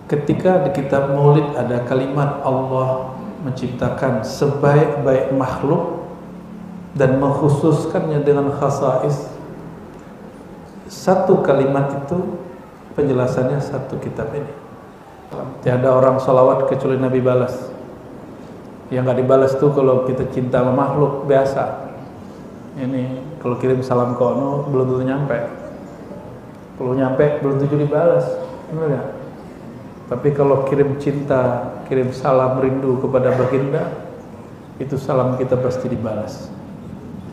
ketika di kitab Maulid ada kalimat Allah menciptakan sebaik-baik makhluk dan mengkhususkannya dengan khasais, satu kalimat itu penjelasannya satu kitab ini. Tiada orang salawat kecuali Nabi balas. Yang nggak dibalas tuh kalau kita cinta sama makhluk biasa. Ini kalau kirim salam ke ono belum tentu nyampe. Kalau nyampe belum tentu dibalas. Benar nggak? Tapi kalau kirim cinta, kirim salam rindu kepada baginda, itu salam kita pasti dibalas.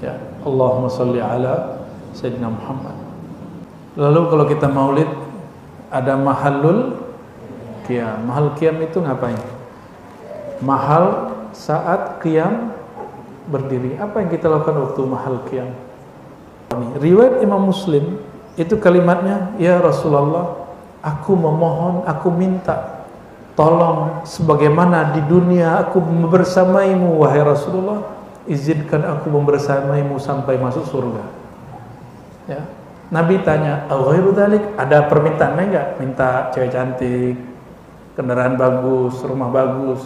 Ya, Allahumma sholli ala Sayyidina Muhammad. Lalu kalau kita maulid ada mahallul qiyam. Mahal qiyam itu ngapain? Mahal saat qiyam berdiri. Apa yang kita lakukan waktu mahal qiyam? Riwayat Imam Muslim itu kalimatnya, ya Rasulullah, aku memohon, aku minta tolong sebagaimana di dunia aku bersamaimu, wahai Rasulullah, izinkan aku bersamaimu sampai masuk surga. Ya. Nabi tanya, "Ghairu dzalik?" Ada permintaan lain enggak? Minta cewek cantik, kendaraan bagus, rumah bagus.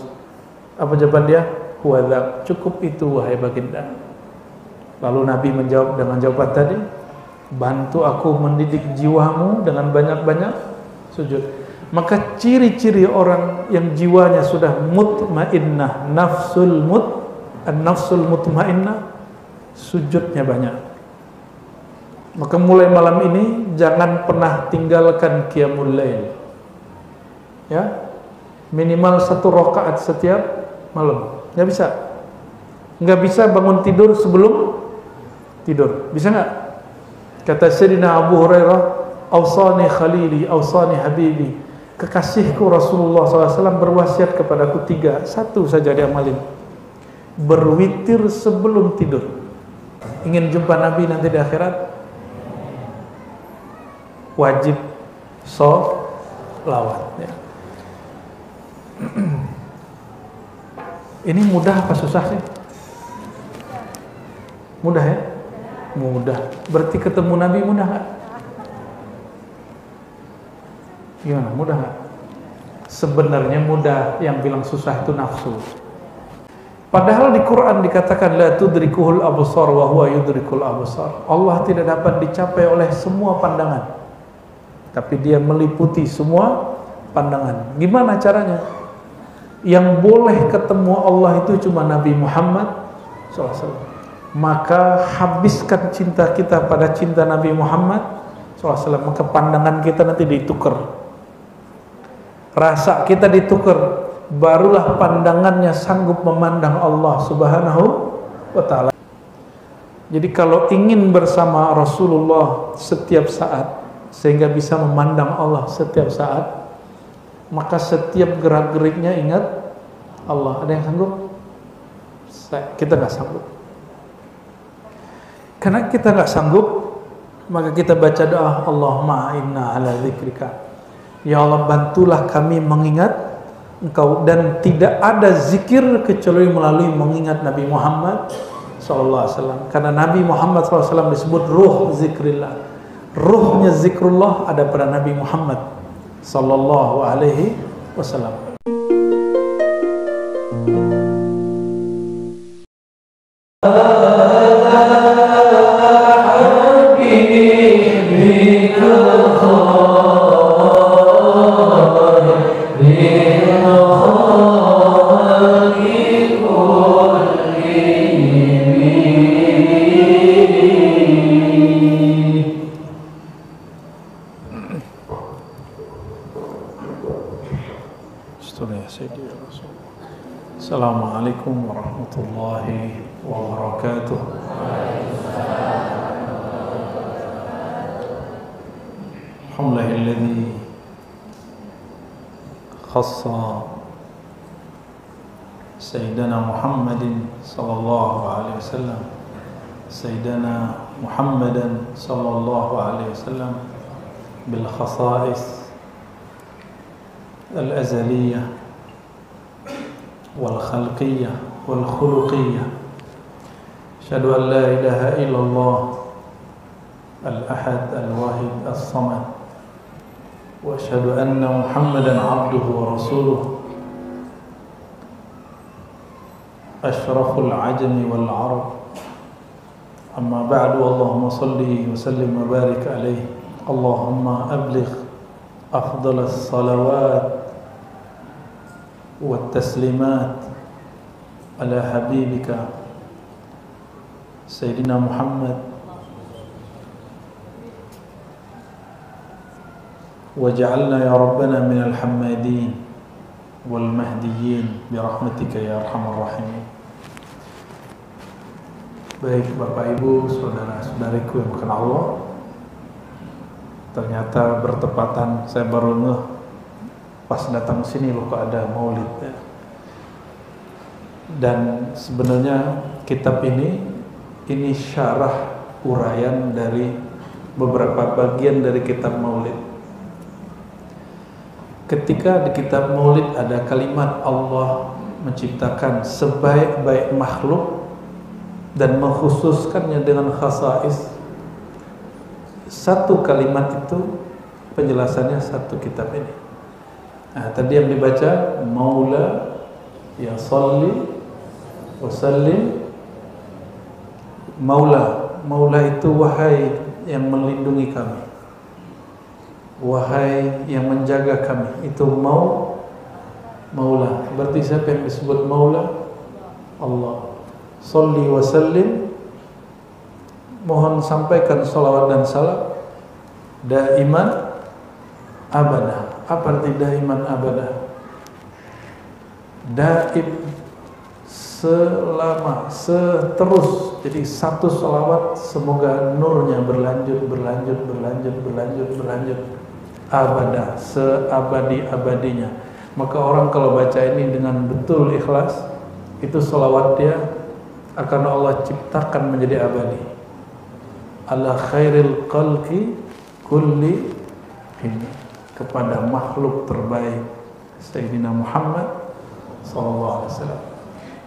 Apa jawaban dia? Huwa, cukup itu wahai baginda. Lalu Nabi menjawab dengan jawaban tadi, bantu aku mendidik jiwamu dengan banyak-banyak sujud. Maka ciri-ciri orang yang jiwanya sudah mutmainnah, nafsul mutmainnah, sujudnya banyak. Maka mulai malam ini jangan pernah tinggalkan qiyamul lail. Ya. Minimal 1 rakaat setiap malam. Enggak bisa. Enggak bisa bangun tidur sebelum tidur. Bisa enggak? Kata Sayyidina Abu Hurairah, "Awsani khalili, awsani habibi." Kekasihku Rasulullah SAW berwasiat kepadaku 3. 1 saja diamalin. Berwitir sebelum tidur. Ingin jumpa Nabi nanti di akhirat? Wajib sholawat. Ya. Ini mudah apa susah sih? Mudah ya? Mudah. Berarti ketemu Nabi mudah gak? Gimana? Mudah gak? Sebenarnya mudah, yang bilang susah itu nafsu. Padahal di Quran dikatakan la tudrikuhul absar wa huwa yudrikul absar. Allah tidak dapat dicapai oleh semua pandangan, tapi dia meliputi semua pandangan. Gimana caranya? Yang boleh ketemu Allah itu cuma Nabi Muhammad SAW. Maka habiskan cinta kita pada cinta Nabi Muhammad SAW. Maka pandangan kita nanti ditukar, rasa kita ditukar, barulah pandangannya sanggup memandang Allah Subhanahu wa ta'ala. Jadi kalau ingin bersama Rasulullah setiap saat, sehingga bisa memandang Allah setiap saat, maka setiap gerak-geriknya ingat Allah. Ada yang sanggup? Kita nggak sanggup. Karena kita nggak sanggup, maka kita baca doa, Allahumma inna ala dzikrika. Ya Allah, bantulah kami mengingat Engkau, dan tidak ada zikir kecuali melalui mengingat Nabi Muhammad SAW. Karena Nabi Muhammad SAW disebut ruh zikrillah. Ruhnya zikrullah ada pada Nabi Muhammad sallallahu alaihi wasallam. Assalamualaikum warahmatullahi wabarakatuh. Alhamdulillahilladzi khassa Sayyidina Muhammadin sallallahu alaihi wasallam, Sayyidina Muhammadan sallallahu alaihi wasallam bil khasa'is al-azaliyah والخلقية والخلقية. أشهد أن لا إله إلا الله الأحد الواحد الصمد وأشهد أن محمدا عبده ورسوله أشرف العجم والعرب أما بعد اللهم صل وسلم وبارك عليه اللهم أبلغ أفضل الصلوات والتسليمات على حبيبك سيدنا محمد وجعلنا يا ربنا من الحمادين والمهديين برحمتك يا أرحم الراحمين. Baik Bapak Ibu, saudara-saudariku yang bukan Allah, ternyata bertepatan saya baru ngeh pas datang sini loh kok ada maulid ya. Dan sebenarnya kitab ini syarah uraian dari beberapa bagian dari kitab maulid. Ketika di kitab maulid ada kalimat Allah menciptakan sebaik-baik makhluk dan mengkhususkannya dengan khasais, satu kalimat itu penjelasannya satu kitab ini. Nah, tadi yang dibaca Maula ya salli wa sallim. Maula itu wahai yang melindungi kami, wahai yang menjaga kami. Itu Maula. Berarti siapa yang disebut Maula? Allah. Salli wa sallim, mohon sampaikan salawat dan salam daiman abadah. Apa arti daiman abadah? Daim, selama, seterus. Jadi satu salawat semoga nurnya berlanjut abadah, seabadi-abadinya. Maka orang kalau baca ini dengan betul ikhlas, itu salawat dia akan Allah ciptakan menjadi abadi. Ala khairil khalqi kulli ini, kepada makhluk terbaik Sayyidina Muhammad sallallahu alaihi wasallam.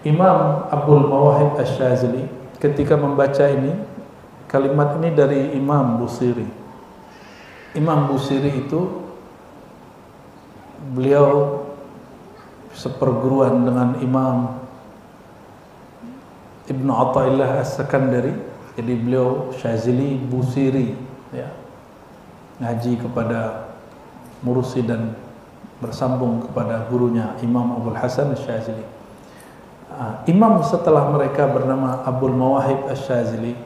Imam Abdul Mawahib Asy-Syadzili ketika membaca ini, kalimat ini dari Imam Busiri. Imam Busiri itu beliau seperguruan dengan Imam Ibnu Athaillah As-Sakandari. Jadi beliau Syadzili Busiri ya. Ngaji kepada Murusi dan bersambung kepada gurunya Imam Abdul Hasan Asy-Syadzili. Imam setelah mereka bernama Abdul Mawahib Asy-Syadzili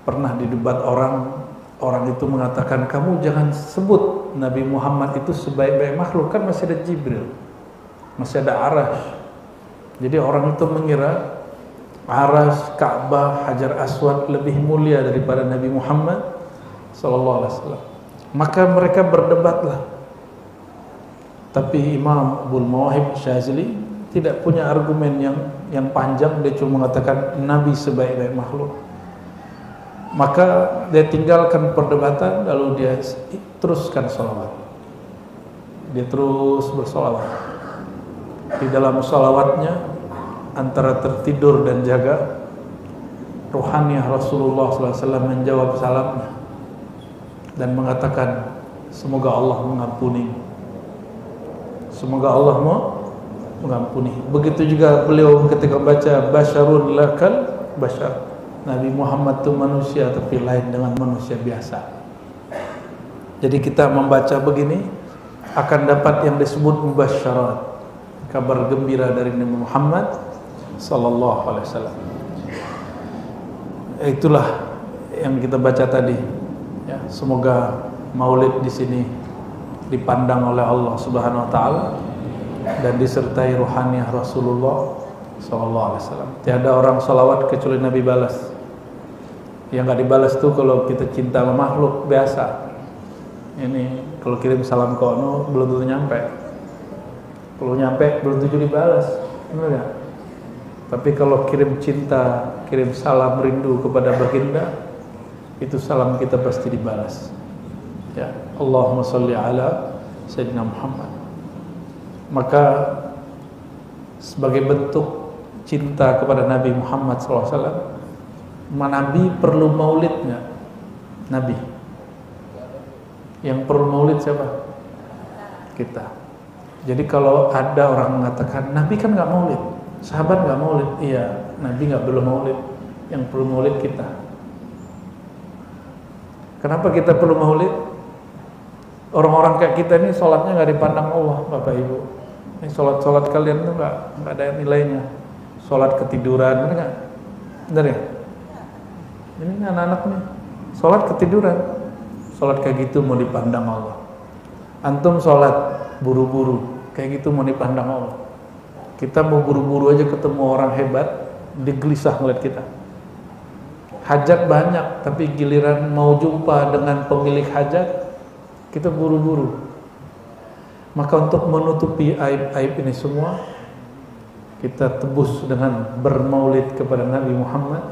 pernah didebat orang itu mengatakan, kamu jangan sebut Nabi Muhammad itu sebaik-baik makhluk, kan masih ada Jibril, masih ada Arash. Jadi orang itu mengira Arash, Ka'bah, Hajar Aswad lebih mulia daripada Nabi Muhammad sallallahu alaihi wasallam. Maka mereka berdebatlah. Tapi Imam Abdul Mawahib Syadzili tidak punya argumen yang panjang, dia cuma mengatakan Nabi sebaik-baik makhluk. Maka dia tinggalkan perdebatan, lalu dia teruskan salawat. Dia terus bersalawat. Di dalam salawatnya antara tertidur dan jaga, ruhaniyah Rasulullah SAW menjawab salamnya dan mengatakan, semoga Allah mengampuni, semoga Allah mengampuni. Begitu juga beliau ketika baca basyarun lakal basyar, Nabi Muhammad itu manusia tapi lain dengan manusia biasa. Jadi kita membaca begini akan dapat yang disebut mubasyarat, kabar gembira dari Nabi Muhammad sallallahu alaihi wasallam. Itulah yang kita baca tadi ya. Semoga maulid di sini dipandang oleh Allah Subhanahu wa taala dan disertai ruhaniyah Rasulullah sallallahu alaihi wasallam. Tiada orang salawat kecuali Nabi balas. Yang enggak dibalas tuh kalau kita cinta sama makhluk biasa. Ini kalau kirim salam ke ono belum tentu nyampe. Kalau nyampe belum tentu dibalas. Benar enggak? Tapi kalau kirim cinta, kirim salam rindu kepada baginda, itu salam kita pasti dibalas. Ya, Allahumma sholli ala Sayyidina Muhammad. Maka sebagai bentuk cinta kepada Nabi Muhammad SAW, Nabi perlu maulid nggak? Nabi Yang perlu maulid siapa? Kita. Jadi kalau ada orang mengatakan Nabi kan nggak maulid, sahabat nggak maulid, iya, Nabi nggak perlu maulid, yang perlu maulid kita. Kenapa kita perlu maulid? Orang-orang kayak kita ini sholatnya nggak dipandang Allah, Bapak Ibu. Ini sholat kalian tuh nggak ada nilainya. Sholat ketiduran, benar nggak? Benar ya? Ini anak-anak nih, sholat ketiduran, sholat kayak gitu mau dipandang Allah. Antum sholat buru-buru, kayak gitu mau dipandang Allah. Kita mau buru-buru aja ketemu orang hebat, digelisah ngeliat kita. Hajat banyak, tapi giliran mau jumpa dengan pemilik hajat, kita buru-buru. Maka untuk menutupi aib-aib ini semua, kita tebus dengan bermaulid kepada Nabi Muhammad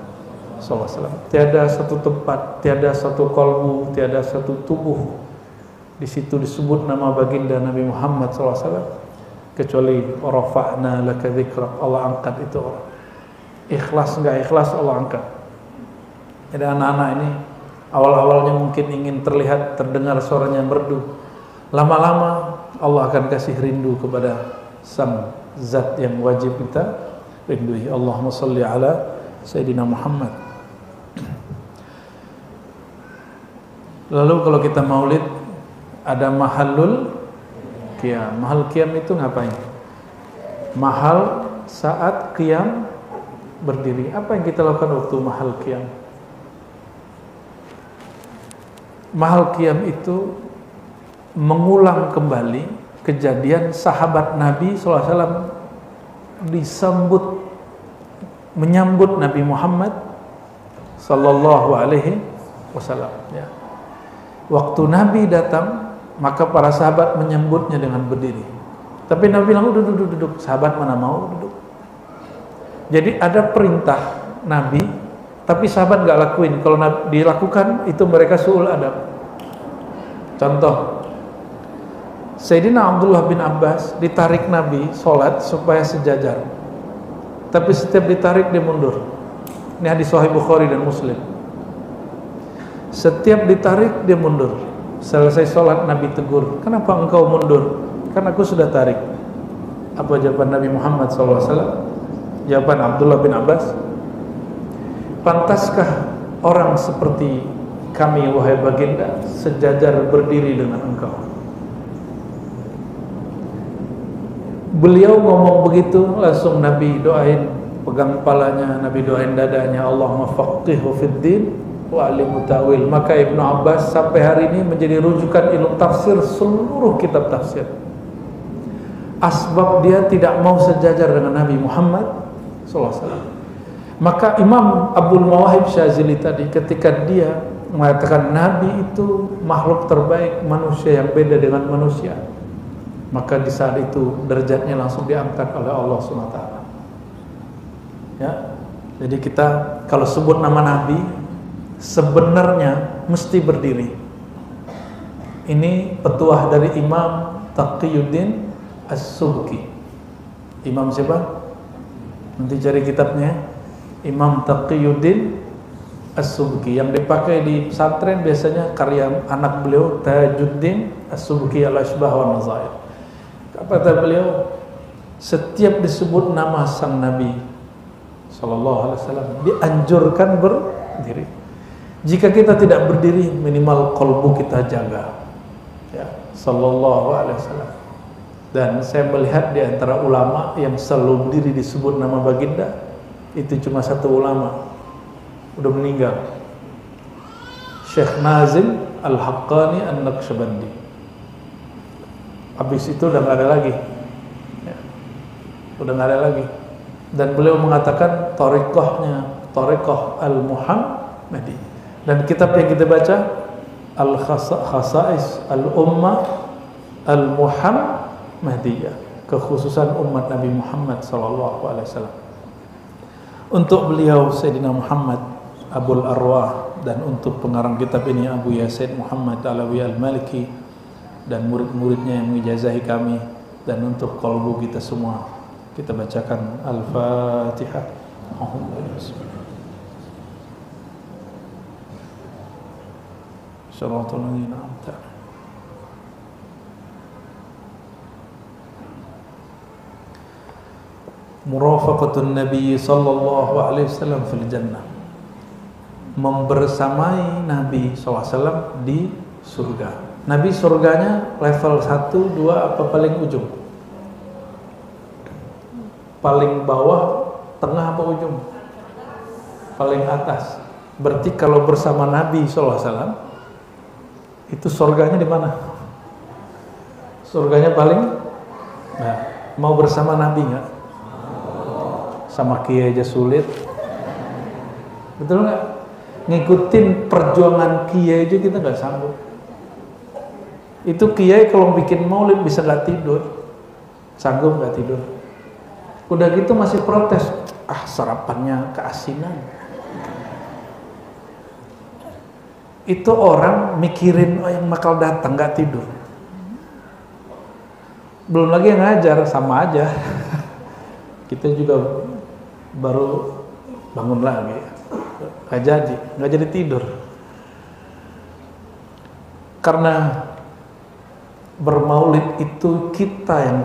SAW. Tiada satu tempat, tiada satu kolbu, tiada satu tubuh di situ disebut nama baginda Nabi Muhammad SAW kecuali rafa'na laka dzikrak, Allah angkat itu orang. Ikhlas enggak ikhlas Allah angkat. Jadi anak-anak ini awal-awalnya mungkin ingin terlihat terdengar suaranya merdu. Lama-lama Allah akan kasih rindu kepada sang zat yang wajib kita rindui. Allahumma shalli ala Sayyidina Muhammad. Lalu kalau kita maulid ada mahallul qiyam. Mahal qiyam itu ngapain? Mahal saat qiyam berdiri. Apa yang kita lakukan waktu mahal qiyam? Mahal qiyam itu mengulang kembali kejadian sahabat Nabi SAW menyambut Nabi Muhammad sallallahu alaihi wasallam. Ya. Waktu Nabi datang, maka para sahabat menyambutnya dengan berdiri. Tapi Nabi bilang, duduk. Sahabat mana mau duduk. Jadi ada perintah Nabi, tapi sahabat nggak lakuin. Kalau dilakukan, itu mereka su'ul adab. Contoh, Sayyidina Abdullah bin Abbas ditarik Nabi sholat supaya sejajar. Tapi setiap ditarik dia mundur. Ini hadis Sahih Bukhari dan Muslim. Setiap ditarik dia mundur. Selesai sholat Nabi tegur, kenapa engkau mundur? Karena aku sudah tarik. Apa jawaban Nabi Muhammad SAW? Jawaban Abdullah bin Abbas, pantaskah orang seperti kami wahai baginda sejajar berdiri dengan engkau? Beliau ngomong begitu, langsung Nabi doain, pegang kepalanya, Nabi doain dadanya, Allahumma faqihhu fid din wa alimhu ta'wil. Maka Ibnu Abbas sampai hari ini menjadi rujukan ilmu tafsir seluruh kitab tafsir. Asbab dia tidak mau sejajar dengan Nabi Muhammad SAW. Maka Imam Abdul Mawahib Syazili tadi ketika dia mengatakan Nabi itu makhluk terbaik, manusia yang beda dengan manusia, maka di saat itu derajatnya langsung diangkat oleh Allah SWT. Ya, jadi kita kalau sebut nama Nabi sebenarnya mesti berdiri. Ini petuah dari Imam Taqiyuddin As-Subki. Imam siapa? Nanti cari kitabnya. Imam Taqiyuddin As-Subki. Yang dipakai di pesantren biasanya karya anak beliau Tajuddin As-Subki Al-Ashbah wa Nazair. Apa kata beliau? Setiap disebut nama sang Nabi sallallahu alaihi wasallam dianjurkan berdiri. Jika kita tidak berdiri, minimal qalbu kita jaga. Ya, sallallahu alaihi wasallam. Dan saya melihat di antara ulama yang selalu berdiri disebut nama baginda, itu cuma satu ulama, udah meninggal, Syekh Nazim Al-Haqqani An-Naqsyabandi. Habis itu udah nggak ada lagi, ya, udah nggak ada lagi. Dan beliau mengatakan Thariqah Al-Muhammadi. Dan kitab yang kita baca Al-Khasa'is Al-Ummah Al-Muhammadiyah, kekhususan umat Nabi Muhammad SAW. Untuk beliau Sayyidina Muhammad Abul Arwah, dan untuk pengarang kitab ini Abu Yasid Muhammad Alawi Al-Maliki dan murid-muridnya yang mengijazahi kami, dan untuk qalbu kita semua, kita bacakan Al-Fatihah. Shiratal ladzina an'amta 'alaihim murafaqatun Nabi sallallahu alaihi wasallam fil jannah, membersamai Nabi SAW di surga. Nabi surganya level 1, 2 apa paling ujung? Paling bawah, tengah apa ujung? Paling atas. Berarti kalau bersama Nabi SAW itu surganya di mana? Surganya paling, nah, mau bersama Nabi nggak? Sama kiai aja sulit, betul nggak? Ngikutin perjuangan kiai aja kita nggak sanggup. Itu kiai kalau bikin maulid bisa nggak tidur, sanggup nggak tidur. Udah gitu masih protes, sarapannya keasinan. Itu orang mikirin yang bakal datang nggak tidur. Belum lagi yang ngajar, sama aja. Kita juga baru bangun lagi, nggak jadi tidur. Karena bermaulid itu kita yang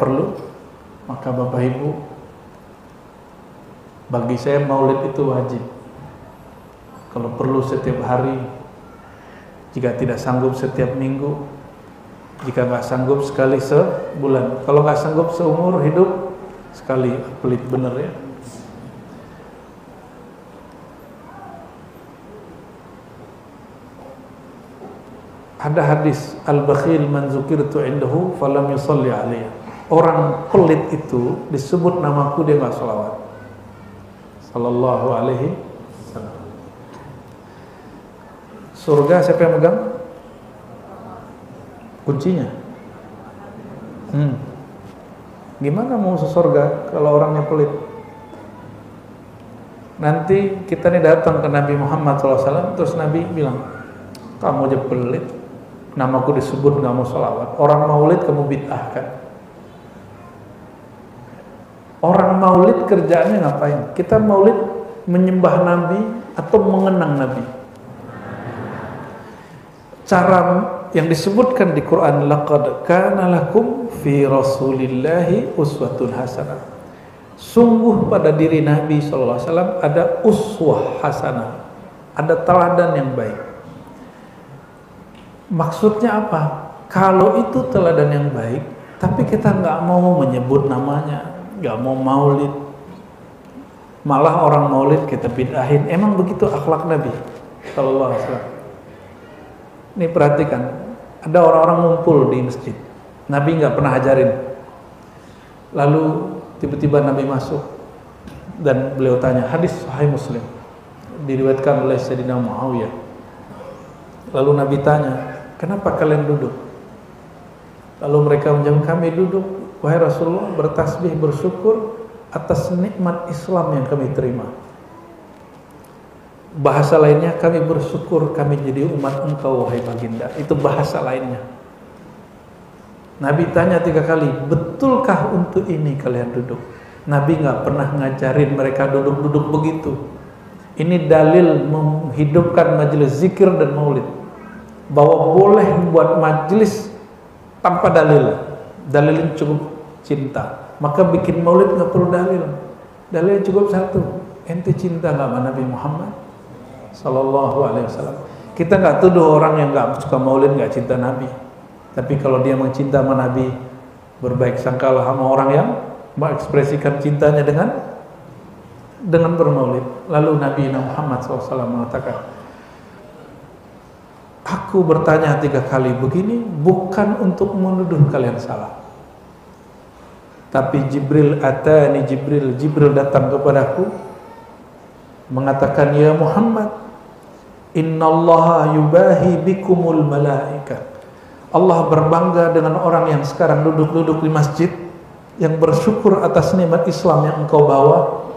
perlu, maka Bapak Ibu, bagi saya maulid itu wajib. Kalau perlu setiap hari, jika tidak sanggup setiap minggu, jika nggak sanggup sekali sebulan, kalau nggak sanggup seumur hidup sekali. Pelit bener ya. Ada hadis, al-bakhil man zukirtu indahu falam yusalli alaihi. Orang pelit itu disebut namaku dia nggak sholawat. Sallallahu alaihi wasallam. Surga siapa yang megang? Kuncinya. Gimana mau masuk surga kalau orangnya pelit? Nanti kita nih datang ke Nabi Muhammad SAW, terus Nabi bilang, kamu aja pelit, namaku disebut nggak mau sholawat. Orang maulid kamu bid'ahkan. Orang maulid kerjaannya ngapain? Kita maulid menyembah Nabi atau mengenang Nabi. Cara yang disebutkan di Quran, laqad kana lakum fi rasulillahi uswatun hasanah. Sungguh pada diri Nabi SAW ada uswah hasanah, ada teladan yang baik. Maksudnya apa? Kalau itu teladan yang baik, tapi kita nggak mau menyebut namanya, nggak mau maulid, malah orang maulid kita bid'ahin. Emang begitu akhlak Nabi sallallahu alaihi wasallam. Ini perhatikan, ada orang-orang ngumpul di masjid, Nabi nggak pernah ajarin. Lalu tiba-tiba Nabi masuk dan beliau tanya, hadis Sahih Muslim, diriwayatkan oleh Sayyidina Muawiyah. Lalu Nabi tanya, kenapa kalian duduk? Lalu mereka menjawab, kami duduk, wahai Rasulullah, bertasbih, bersyukur atas nikmat Islam yang kami terima. Bahasa lainnya, kami bersyukur kami jadi umat engkau, wahai baginda. Itu bahasa lainnya. Nabi tanya 3 kali, betulkah untuk ini kalian duduk? Nabi nggak pernah ngajarin mereka duduk-duduk begitu. Ini dalil menghidupkan majelis zikir dan maulid, bahwa boleh membuat majelis tanpa dalil. Dalilnya cukup cinta, maka bikin maulid nggak perlu dalil. Dalilnya cukup satu, ente cinta nggak sama Nabi Muhammad Sallallahu alaihi wasallam. Kita nggak tuduh orang yang nggak suka maulid nggak cinta Nabi, tapi kalau dia mencinta sama Nabi, berbaik sangkalah sama orang yang mengekspresikan cintanya dengan bermaulid. Lalu Nabi Muhammad SAW mengatakan, aku bertanya 3 kali begini bukan untuk menuduh kalian salah, tapi Jibril datang kepadaku mengatakan, ya Muhammad, innallaha yubahi bikumul malaika. Allah berbangga dengan orang yang sekarang duduk-duduk di masjid, yang bersyukur atas nikmat Islam yang engkau bawa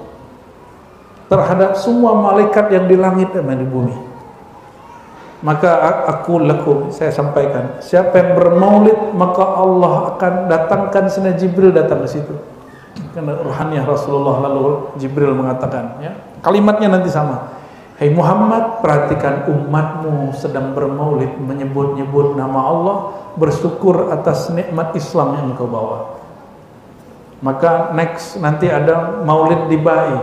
terhadap semua malaikat yang di langit dan di bumi. Maka saya sampaikan, siapa yang bermaulid maka Allah akan datangkan Sayyidina Jibril datang ke situ. Karena ruhaniyah Rasulullah. Lalu Jibril mengatakan, ya, kalimatnya nanti sama. Hai Muhammad, perhatikan umatmu sedang bermaulid, menyebut-nyebut nama Allah, bersyukur atas nikmat Islam yang engkau bawa. Maka next nanti ada Maulid Dibai.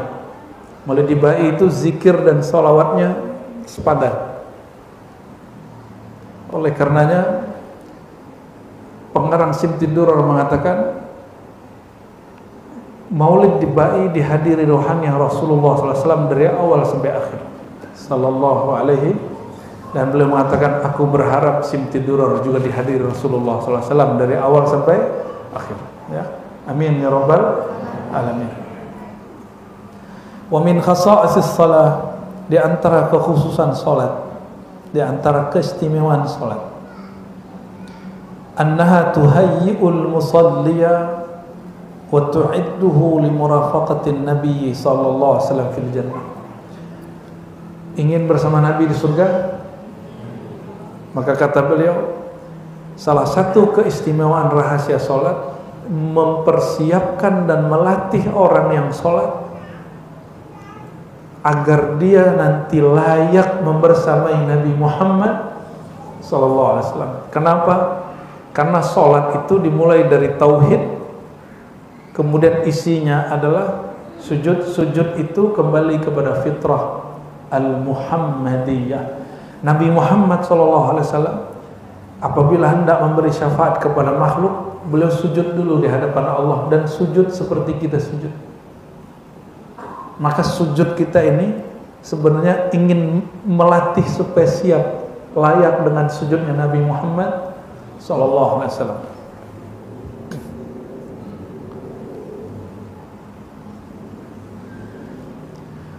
Maulid Dibai itu zikir dan sholawatnya sepadan. Oleh karenanya pengarang Simtidur mengatakan Maulid Dibai dihadiri rohani Rasulullah SAW dari awal sampai akhir. Sallallahu alaihi. Dan beliau mengatakan aku berharap Simtidur juga dihadiri Rasulullah SAW dari awal sampai akhir. Ya, amin ya rabbal alamin. Wa min khasa'is shalah, di antara kekhususan salat, di antara keistimewaan salat, annaha tuhayyi'ul musalliya wa tu'idduhu li murafaqatin nabiy sallallahu alaihi wasallam fil jannah. Ingin bersama Nabi di surga, maka kata beliau, salah satu keistimewaan rahasia salat mempersiapkan dan melatih orang yang salat agar dia nanti layak membersamai Nabi Muhammad sallallahu alaihi wasallam. Kenapa? Karena salat itu dimulai dari tauhid, kemudian isinya adalah sujud. Sujud itu kembali kepada fitrah al-Muhammadiyah. Nabi Muhammad SAW apabila hendak memberi syafaat kepada makhluk, beliau sujud dulu di hadapan Allah, dan sujud seperti kita sujud. Maka sujud kita ini sebenarnya ingin melatih supaya siap layak dengan sujudnya Nabi Muhammad SAW.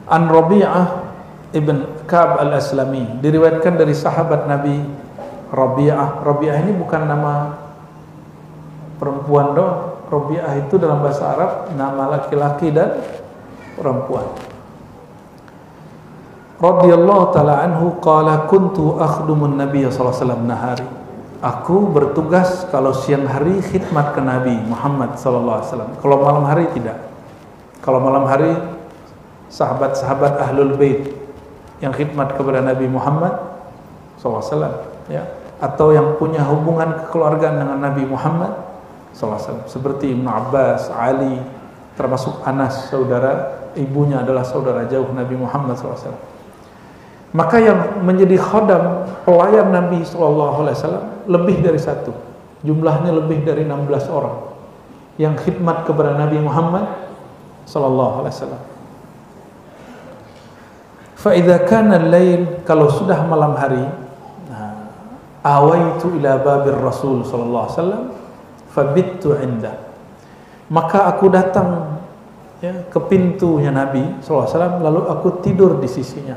An Rabi'ah ibn Ka'ab al-Aslami, diriwayatkan dari sahabat Nabi Rabi'ah. Rabi'ah ini bukan nama perempuan doang. Rabi'ah itu dalam bahasa Arab nama laki-laki dan perempuan. Radhiyallahu ta'ala anhu qala kuntu akhdumun Nabi sallallahu alaihi wasallam nahari. Aku bertugas kalau siang hari khidmat ke Nabi Muhammad sallallahu alaihi wasallam. Kalau malam hari tidak. Kalau malam hari sahabat-sahabat Ahlul Bait yang khidmat kepada Nabi Muhammad SAW, ya, atau yang punya hubungan kekeluargaan dengan Nabi Muhammad SAW, seperti Ibnu Abbas, Ali, termasuk Anas, saudara ibunya adalah saudara jauh Nabi Muhammad SAW. Maka yang menjadi khodam pelayan Nabi SAW lebih dari satu, jumlahnya lebih dari 16 orang yang khidmat kepada Nabi Muhammad SAW. Fa'idha kana al-lail, kalau sudah malam hari, awaitu ila babir Rasul sallallahu alaihi wasallam fabittu inda. Maka aku datang, ya, ke pintunya Nabi sallallahu alaihi wasallam, lalu aku tidur di sisinya.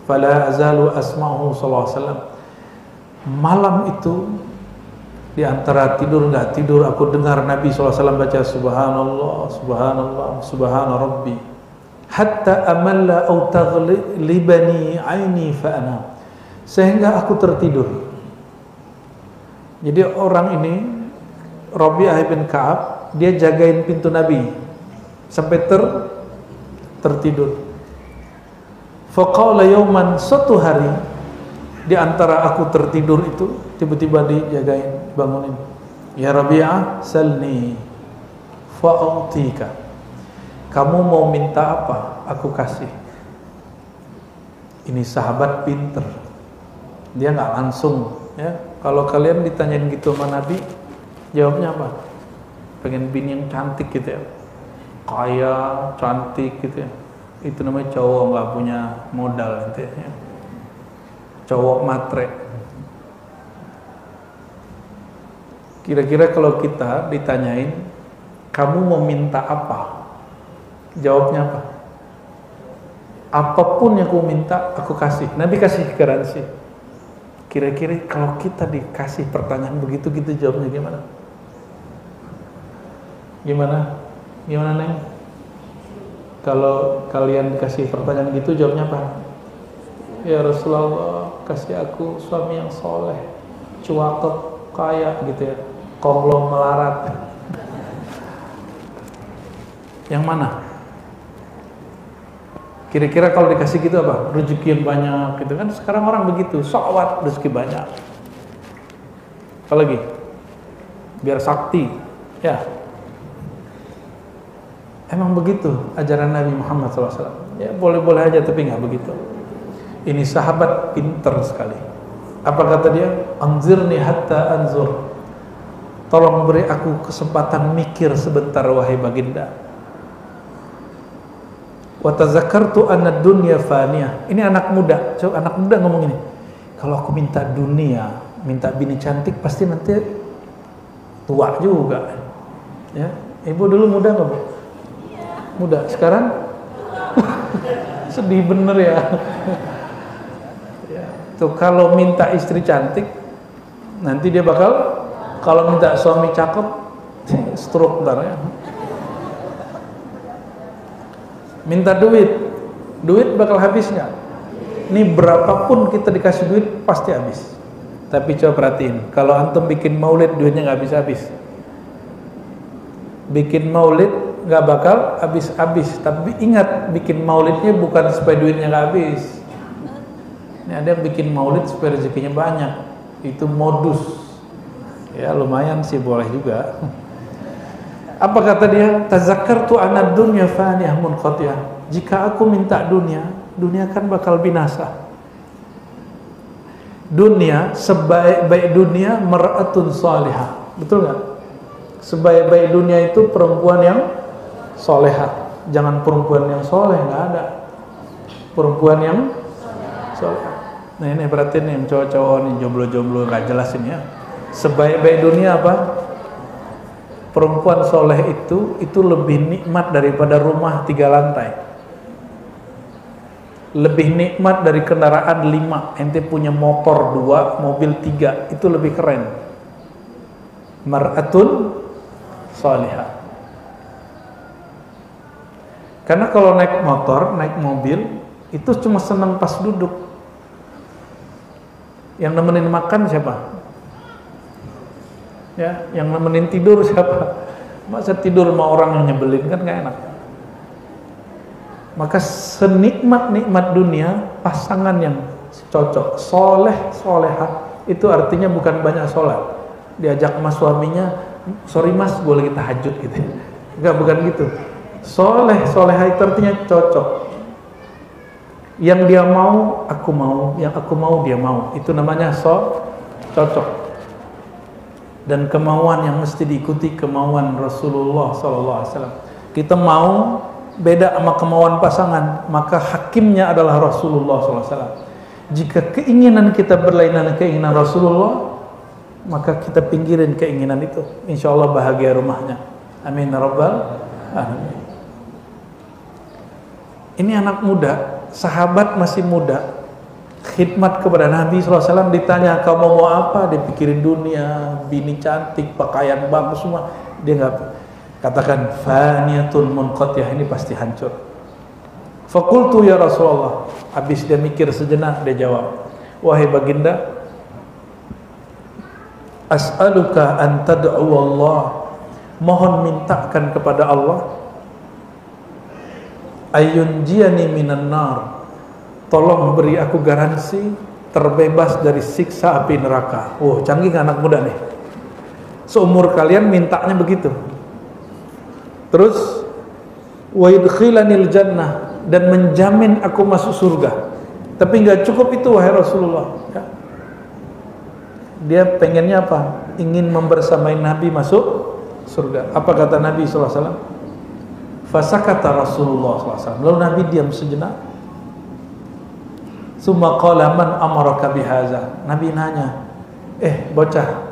Fala azalu asma'uhu sallallahu alaihi wasallam. Malam itu di antara tidur enggak tidur, aku dengar Nabi sallallahu alaihi wasallam baca subhanallah, subhanallah, subhana rabbi, hatta amalla au taghlibani aini fa'ana, sehingga aku tertidur. Jadi orang ini Rabi'ah bin Ka'ab, dia jagain pintu Nabi sampai tertidur. Faqala yawman, suatu hari di antara aku tertidur itu tiba-tiba dijagain, bangunin. Ya Rabi'ah, salni fa'utika. Kamu mau minta apa? Aku kasih. Ini sahabat pinter. Dia nggak langsung, ya. Kalau kalian ditanyain gitu sama Nabi, jawabnya apa? Pengen bini yang cantik gitu ya, kaya, cantik gitu ya. Itu namanya cowok nggak punya modal gitu ya. Cowok matre. Kira-kira kalau kita ditanyain, kamu mau minta apa? Jawabnya apa? Apapun yang aku minta, aku kasih. Nabi kasih garansi. Kira-kira kalau kita dikasih pertanyaan begitu, kita jawabnya gimana? Gimana Neng? Kalau kalian dikasih pertanyaan gitu, jawabnya apa? Ya Rasulullah, kasih aku suami yang soleh, cuakep, kaya gitu ya, konglomerat. Yang mana? Kira-kira kalau dikasih gitu apa? Rezeki yang banyak gitu kan. Sekarang orang begitu, syahwat rezeki banyak. Apa lagi? Biar sakti, ya. Emang begitu ajaran Nabi Muhammad SAW. Ya boleh-boleh aja tapi nggak begitu. Ini sahabat pinter sekali. Apa kata dia? Anzirni hatta anzur. Tolong beri aku kesempatan mikir sebentar wahai baginda. Wa tazakkartu anna dunya faniyah. Ini anak muda. Coba anak muda ngomong ini. Kalau aku minta dunia, minta bini cantik, pasti nanti tua juga. Ya, ibu dulu muda nggak bu? Muda. Sekarang sedih bener ya. Tuh kalau minta istri cantik, nanti dia bakal, kalau minta suami cakep, stroke ntar ya. Minta duit bakal habis nggak? Ini berapapun kita dikasih duit pasti habis. Tapi coba perhatiin, kalau antum bikin maulid duitnya nggak habis-habis. Bikin maulid nggak bakal habis-habis. Tapi ingat, bikin maulidnya bukan supaya duitnya nggak habis. Ini ada yang bikin maulid supaya rezekinya banyak. Itu modus. Ya lumayan sih, boleh juga. Apa kata dia? Tazakkartu anad dunya faniyah munqatiyah. Jika aku minta dunia, dunia kan bakal binasa. Dunia, sebaik-baik dunia mar'atun salihah. Betul nggak? Sebaik-baik dunia itu perempuan yang solehah. Jangan perempuan yang soleh, nggak ada. Perempuan yang soleh. Nah ini berarti nih cowok-cowok nih jomblo-jomblo nggak jelasin ya. Sebaik-baik dunia apa? Perempuan soleh itu lebih nikmat daripada rumah 3 lantai. Lebih nikmat dari kendaraan 5. Ente punya motor 2, mobil 3, itu lebih keren. Mar'atun salihah. Karena kalau naik motor, naik mobil, itu cuma senang pas duduk. Yang nemenin makan siapa? Ya, yang nemenin tidur siapa? Masa tidur sama orang yang nyebelin kan gak enak. Maka senikmat-nikmat dunia, pasangan yang cocok, soleh, solehah, itu artinya bukan banyak sholat. Diajak sama suaminya, sorry mas, gue lagi tahajud gitu. Enggak, bukan gitu. Soleh, solehah itu artinya cocok. Yang dia mau, aku mau. Yang aku mau, dia mau. Itu namanya cocok. Dan kemauan yang mesti diikuti kemauan Rasulullah SAW. Kita mau beda sama kemauan pasangan, maka hakimnya adalah Rasulullah SAW. Jika keinginan kita berlainan keinginan Rasulullah, maka kita pinggirin keinginan itu. Insya Allah bahagia rumahnya. Amin ya rabbal alamin. Ini anak muda, sahabat masih muda, khidmat kepada Nabi SAW, ditanya kamu mau apa, dia pikirin dunia, bini cantik, pakaian bagus semua, dia nggak katakan faniyatun munqatiyah, ini pasti hancur. Fakultu ya Rasulullah, habis dia mikir sejenak, dia jawab, wahai baginda, as'aluka an tad'u Allah, mohon mintakan kepada Allah, ayunjiyani minan nar, tolong beri aku garansi terbebas dari siksa api neraka. Oh, canggih anak muda nih. Seumur kalian mintanya begitu. Terus wa yudkhilanil jannah, dan menjamin aku masuk surga. Tapi nggak cukup itu wahai Rasulullah. Ya. Dia pengennya apa? Ingin membersamai Nabi masuk surga. Apa kata Nabi SAW? Fasakata Rasulullah SAW. Lalu Nabi diam sejenak. Summa qala man amaraka bihaza. Nabi nanya, bocah,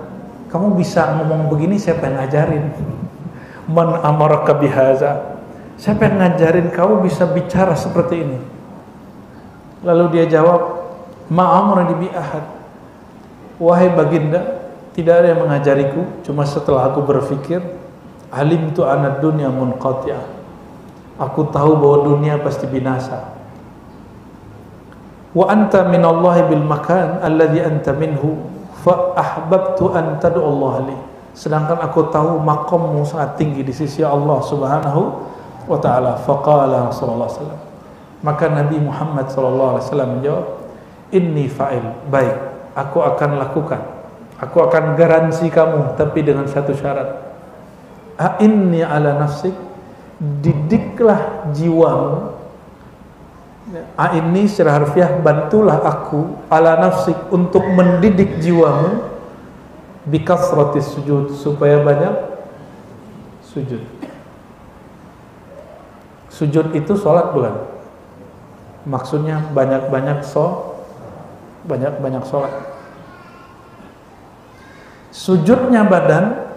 kamu bisa ngomong begini, siapa yang ngajarin? Man amaraka bihaza, siapa yang ngajarin kamu bisa bicara seperti ini? Lalu dia jawab, ma amrani bi ahad. Wahai baginda, tidak ada yang mengajariku, cuma setelah aku berpikir, alimtu anad dunya munqati'ah. Aku tahu bahwa dunia pasti binasa. Wa anta minallahi bil makan alladhi anta minhu fa ahbabtu an tad'u Allah li. Sedangkan aku tahu makammu sangat tinggi di sisi Allah Subhanahu wa taala. Faqala sallallahu alaihi wasallam. Maka Nabi Muhammad sallallahu alaihi wasallam menjawab, inni fa'il. Baik, aku akan lakukan. Aku akan garansi kamu, tapi dengan satu syarat. A'inni ala nafsik, didiklah jiwamu. Ini secara harfiah, bantulah aku ala nafsik, untuk mendidik jiwamu bikasratis sujud, supaya banyak sujud. Sujud itu sholat bukan? Maksudnya banyak-banyak sholat. Sujudnya badan,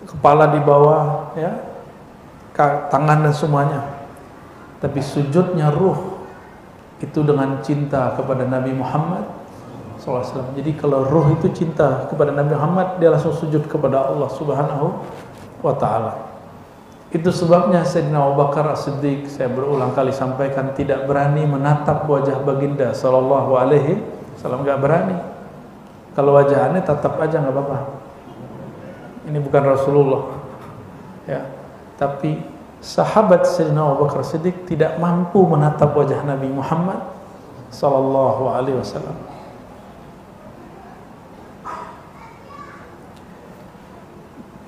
kepala di bawah, ya, tangan dan semuanya. Tapi sujudnya ruh, itu dengan cinta kepada Nabi Muhammad SAW. Jadi kalau ruh itu cinta kepada Nabi Muhammad, dia langsung sujud kepada Allah Subhanahu wa ta'ala. Itu sebabnya Sayyidina Abu Bakar As-Siddiq, saya berulang kali sampaikan, tidak berani menatap wajah baginda sallallahu alaihi wasallam, enggak berani. Kalau wajah aneh tatap aja enggak apa-apa. Ini bukan Rasulullah. Ya. Tapi sahabat Sayyidina Abu Bakar As-Siddiq tidak mampu menatap wajah Nabi Muhammad sallallahu alaihi wasallam.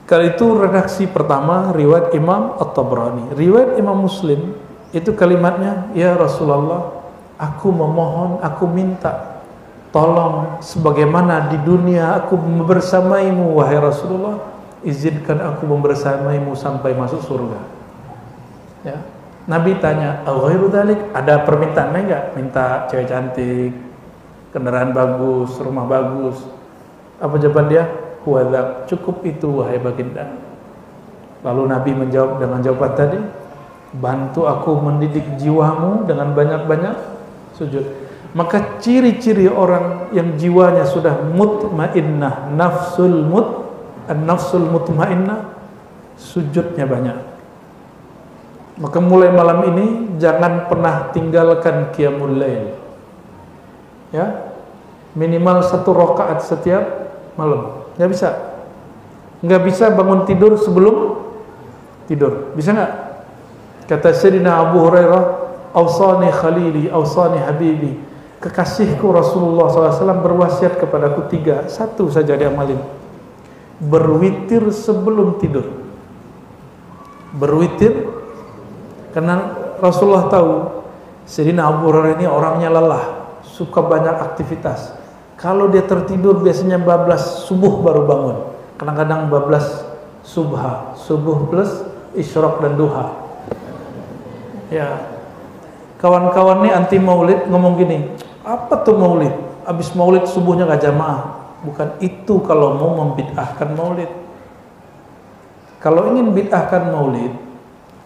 Kali itu redaksi pertama riwayat Imam At-Tabrani. Riwayat Imam Muslim itu kalimatnya, ya Rasulullah, aku memohon, aku minta tolong sebagaimana di dunia aku bersamaimu, wahai Rasulullah, izinkan aku bersamaimu sampai masuk surga. Ya. Nabi tanya, "Ghairu dzalik?" Ada permintaannya enggak? Minta cewek cantik, kendaraan bagus, rumah bagus. Apa jawaban dia? Huwadzak, cukup itu wahai baginda. Lalu Nabi menjawab dengan jawaban tadi, bantu aku mendidik jiwamu dengan banyak-banyak sujud. Maka ciri-ciri orang yang jiwanya sudah mutmainnah, nafsul mutmainnah, sujudnya banyak. Maka mulai malam ini jangan pernah tinggalkan qiyamul lail. Ya. Minimal 1 rakaat setiap malam. Nggak bisa bangun tidur sebelum tidur. Bisa nggak? Kata Sayyidina Abu Hurairah, "Awsani khalili, awsani habibi." Kekasihku Rasulullah SAW berwasiat kepadaku 3. 1 saja diamalin. Berwitir sebelum tidur. Berwitir, karena Rasulullah tahu Sayyidina Abu Hurairah ini orangnya lelah, suka banyak aktivitas. Kalau dia tertidur biasanya bablas subuh baru bangun. Kadang-kadang bablas subuh plus isyraq dan duha. Ya. Kawan-kawan nih anti maulid ngomong gini, apa tuh maulid? Abis maulid subuhnya gak jamaah. Bukan itu kalau mau membid'ahkan maulid. Kalau ingin bid'ahkan maulid,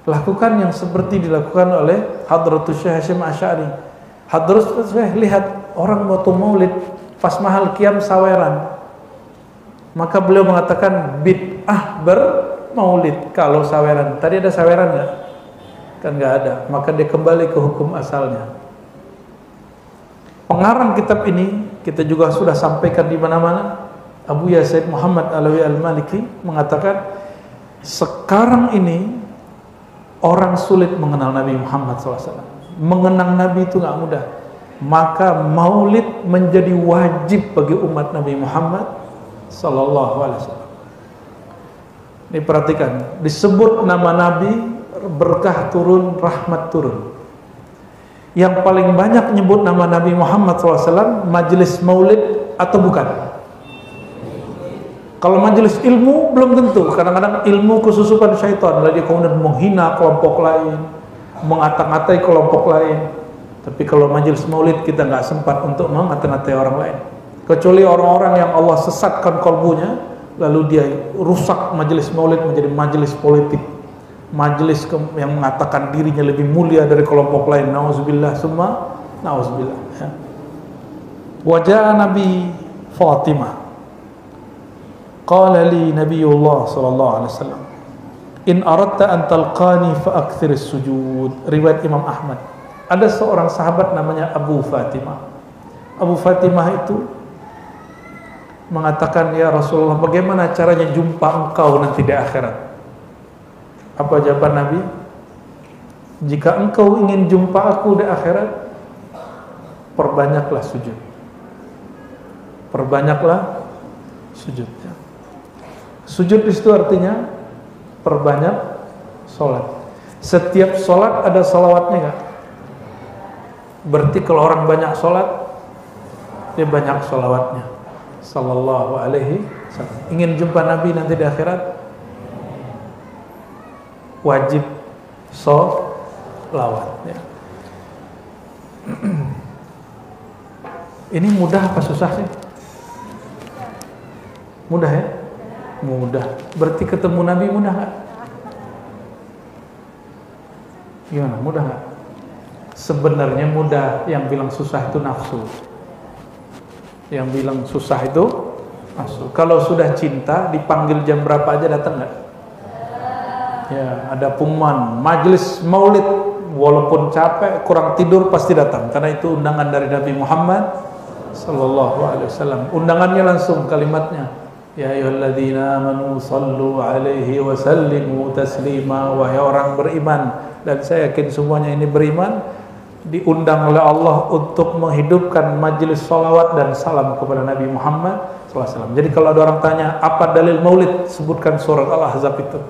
lakukan yang seperti dilakukan oleh Hadratus Syekh Hasyim Asy'ari. Hadratus Syekh lihat orang waktu maulid pas mahal qiyam saweran, maka beliau mengatakan bid'ah bermaulid kalau saweran. Tadi ada saweran nggak? Kan nggak ada. Maka dia kembali ke hukum asalnya. Pengarang kitab ini kita juga sudah sampaikan di mana-mana. Abu Yazid Muhammad Alawi Al-Maliki mengatakan, sekarang ini orang sulit mengenal Nabi Muhammad SAW. Mengenang Nabi itu nggak mudah. Maka maulid menjadi wajib bagi umat Nabi Muhammad sallallahu alaihi wasallam. Ini perhatikan, disebut nama Nabi, berkah turun, rahmat turun. Yang paling banyak nyebut nama Nabi Muhammad SAW majelis maulid atau bukan? Kalau majelis ilmu belum tentu. Kadang-kadang ilmu kesusupan syaitan, lalu dia kemudian menghina kelompok lain, mengata-ngatai kelompok lain. Tapi kalau majelis maulid kita nggak sempat untuk mengata-ngatai orang lain, kecuali orang-orang yang Allah sesatkan kalbunya, lalu dia rusak majelis maulid menjadi majelis politik, majelis yang mengatakan dirinya lebih mulia dari kelompok lain. Nauzubillah summa nauzubillah. Ya. Wajah Nabi Fatimah, qala li Nabiullah sallallahu alaihi wasallam, in aradta an talqani fa akthir as-sujud. Riwayat Imam Ahmad. Ada seorang sahabat namanya Abu Fatimah. Abu Fatimah itu mengatakan, ya Rasulullah, bagaimana caranya jumpa engkau nanti di akhirat? Apa jawaban Nabi? Jika engkau ingin jumpa aku di akhirat, perbanyaklah sujud. Perbanyaklah sujud. Sujud itu artinya perbanyak sholat. Setiap sholat ada salawatnya nggak? Berarti kalau orang banyak sholat, dia banyak salawatnya. Sallallahu alaihi wasallam. Ingin jumpa Nabi nanti di akhirat, wajib sholawat. Ya. Ini mudah apa susah sih? Mudah ya? Mudah. Berarti ketemu Nabi mudah nggak? Gimana? Mudah nggak? Sebenarnya mudah. Yang bilang susah itu nafsu. Yang bilang susah itu nafsu. Kalau sudah cinta, dipanggil jam berapa aja datang nggak? Ya, ada pengumuman majelis maulid, walaupun capek, kurang tidur pasti datang. Karena itu undangan dari Nabi Muhammad sallallahu alaihi wasallam. Undangannya langsung kalimatnya, ya ayyuhalladzina amanu sallu alaihi wa sallimu taslima. Wahai orang beriman, dan saya yakin semuanya ini beriman, diundang oleh Allah untuk menghidupkan majelis salawat dan salam kepada Nabi Muhammad sallallahu alaihi wasallam. Jadi kalau ada orang tanya apa dalil maulid, sebutkan surat Al-Ahzab itu.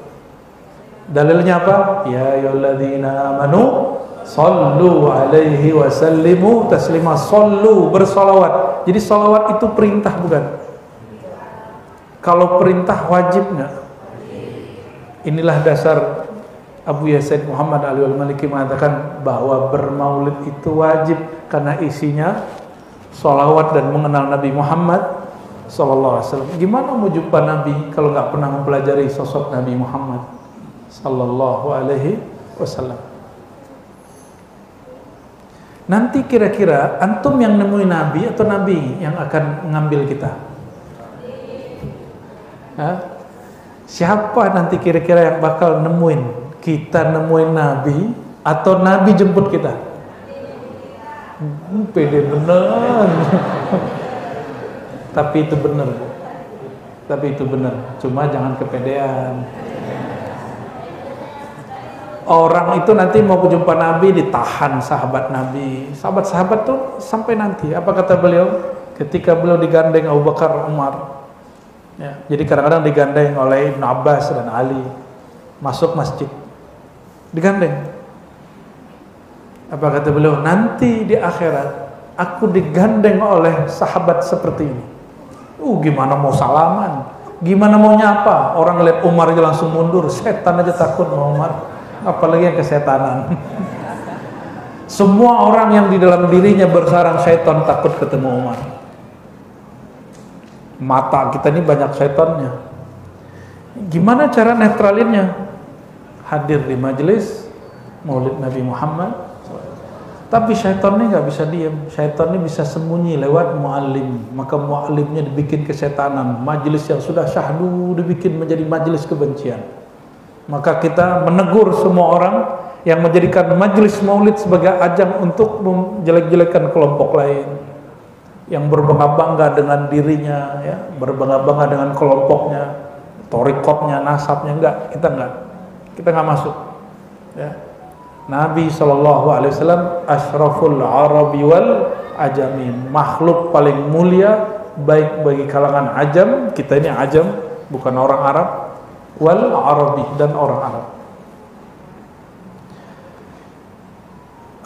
Dalilnya apa? Ya ayyuhalladzina amanu sallu alaihi wa sallimu taslima. Sallu, bersalawat. Jadi salawat itu perintah bukan? Kalau perintah wajib nggak? Inilah dasar Abu Yazid Muhammad Ali al-Maliki mengatakan bahwa bermaulid itu wajib karena isinya salawat dan mengenal Nabi Muhammad sallallahu alaihi wasallam. Gimana mau jumpa Nabi kalau nggak pernah mempelajari sosok Nabi Muhammad sallallahu alaihi wasallam? Nanti kira-kira antum yang nemuin Nabi atau Nabi yang akan mengambil kita? Hah? Siapa nanti kira-kira yang bakal nemuin? Kita nemuin Nabi atau Nabi jemput kita? Pede bener. Tapi itu bener. Tapi itu bener. Cuma jangan kepedean. Orang itu nanti mau jumpa Nabi ditahan sahabat Nabi. Sahabat-sahabat tuh sampai nanti. Apa kata beliau? Ketika beliau digandeng Abu Bakar, Umar. Ya, jadi kadang-kadang digandeng oleh Ibn Abbas dan Ali. Masuk masjid. Digandeng. Apa kata beliau? Nanti di akhirat aku digandeng oleh sahabat seperti ini. Gimana mau salaman? Gimana mau nyapa? Orang lihat Umar aja langsung mundur. Setan aja takut sama Umar. Apalagi yang kesetanan. Semua orang yang di dalam dirinya bersarang syaitan takut ketemu Umar. Mata kita ini banyak syaitannya. Gimana cara netralinnya? Hadir di majelis maulid Nabi Muhammad. Tapi syaitannya nggak bisa diam. Syaitannya bisa sembunyi lewat muallim. Maka muallimnya dibikin kesetanan. Majelis yang sudah syahdu dibikin menjadi majelis kebencian. Maka kita menegur semua orang yang menjadikan majelis maulid sebagai ajang untuk menjelek-jelekan kelompok lain, yang berbangga-bangga dengan dirinya, ya, berbangga-bangga dengan kelompoknya, torikotnya, nasabnya. Kita nggak masuk. Ya. Nabi SAW asyraful arabi wal ajami, makhluk paling mulia baik bagi kalangan ajam, kita ini ajam bukan orang Arab, wal arabi, dan orang Arab.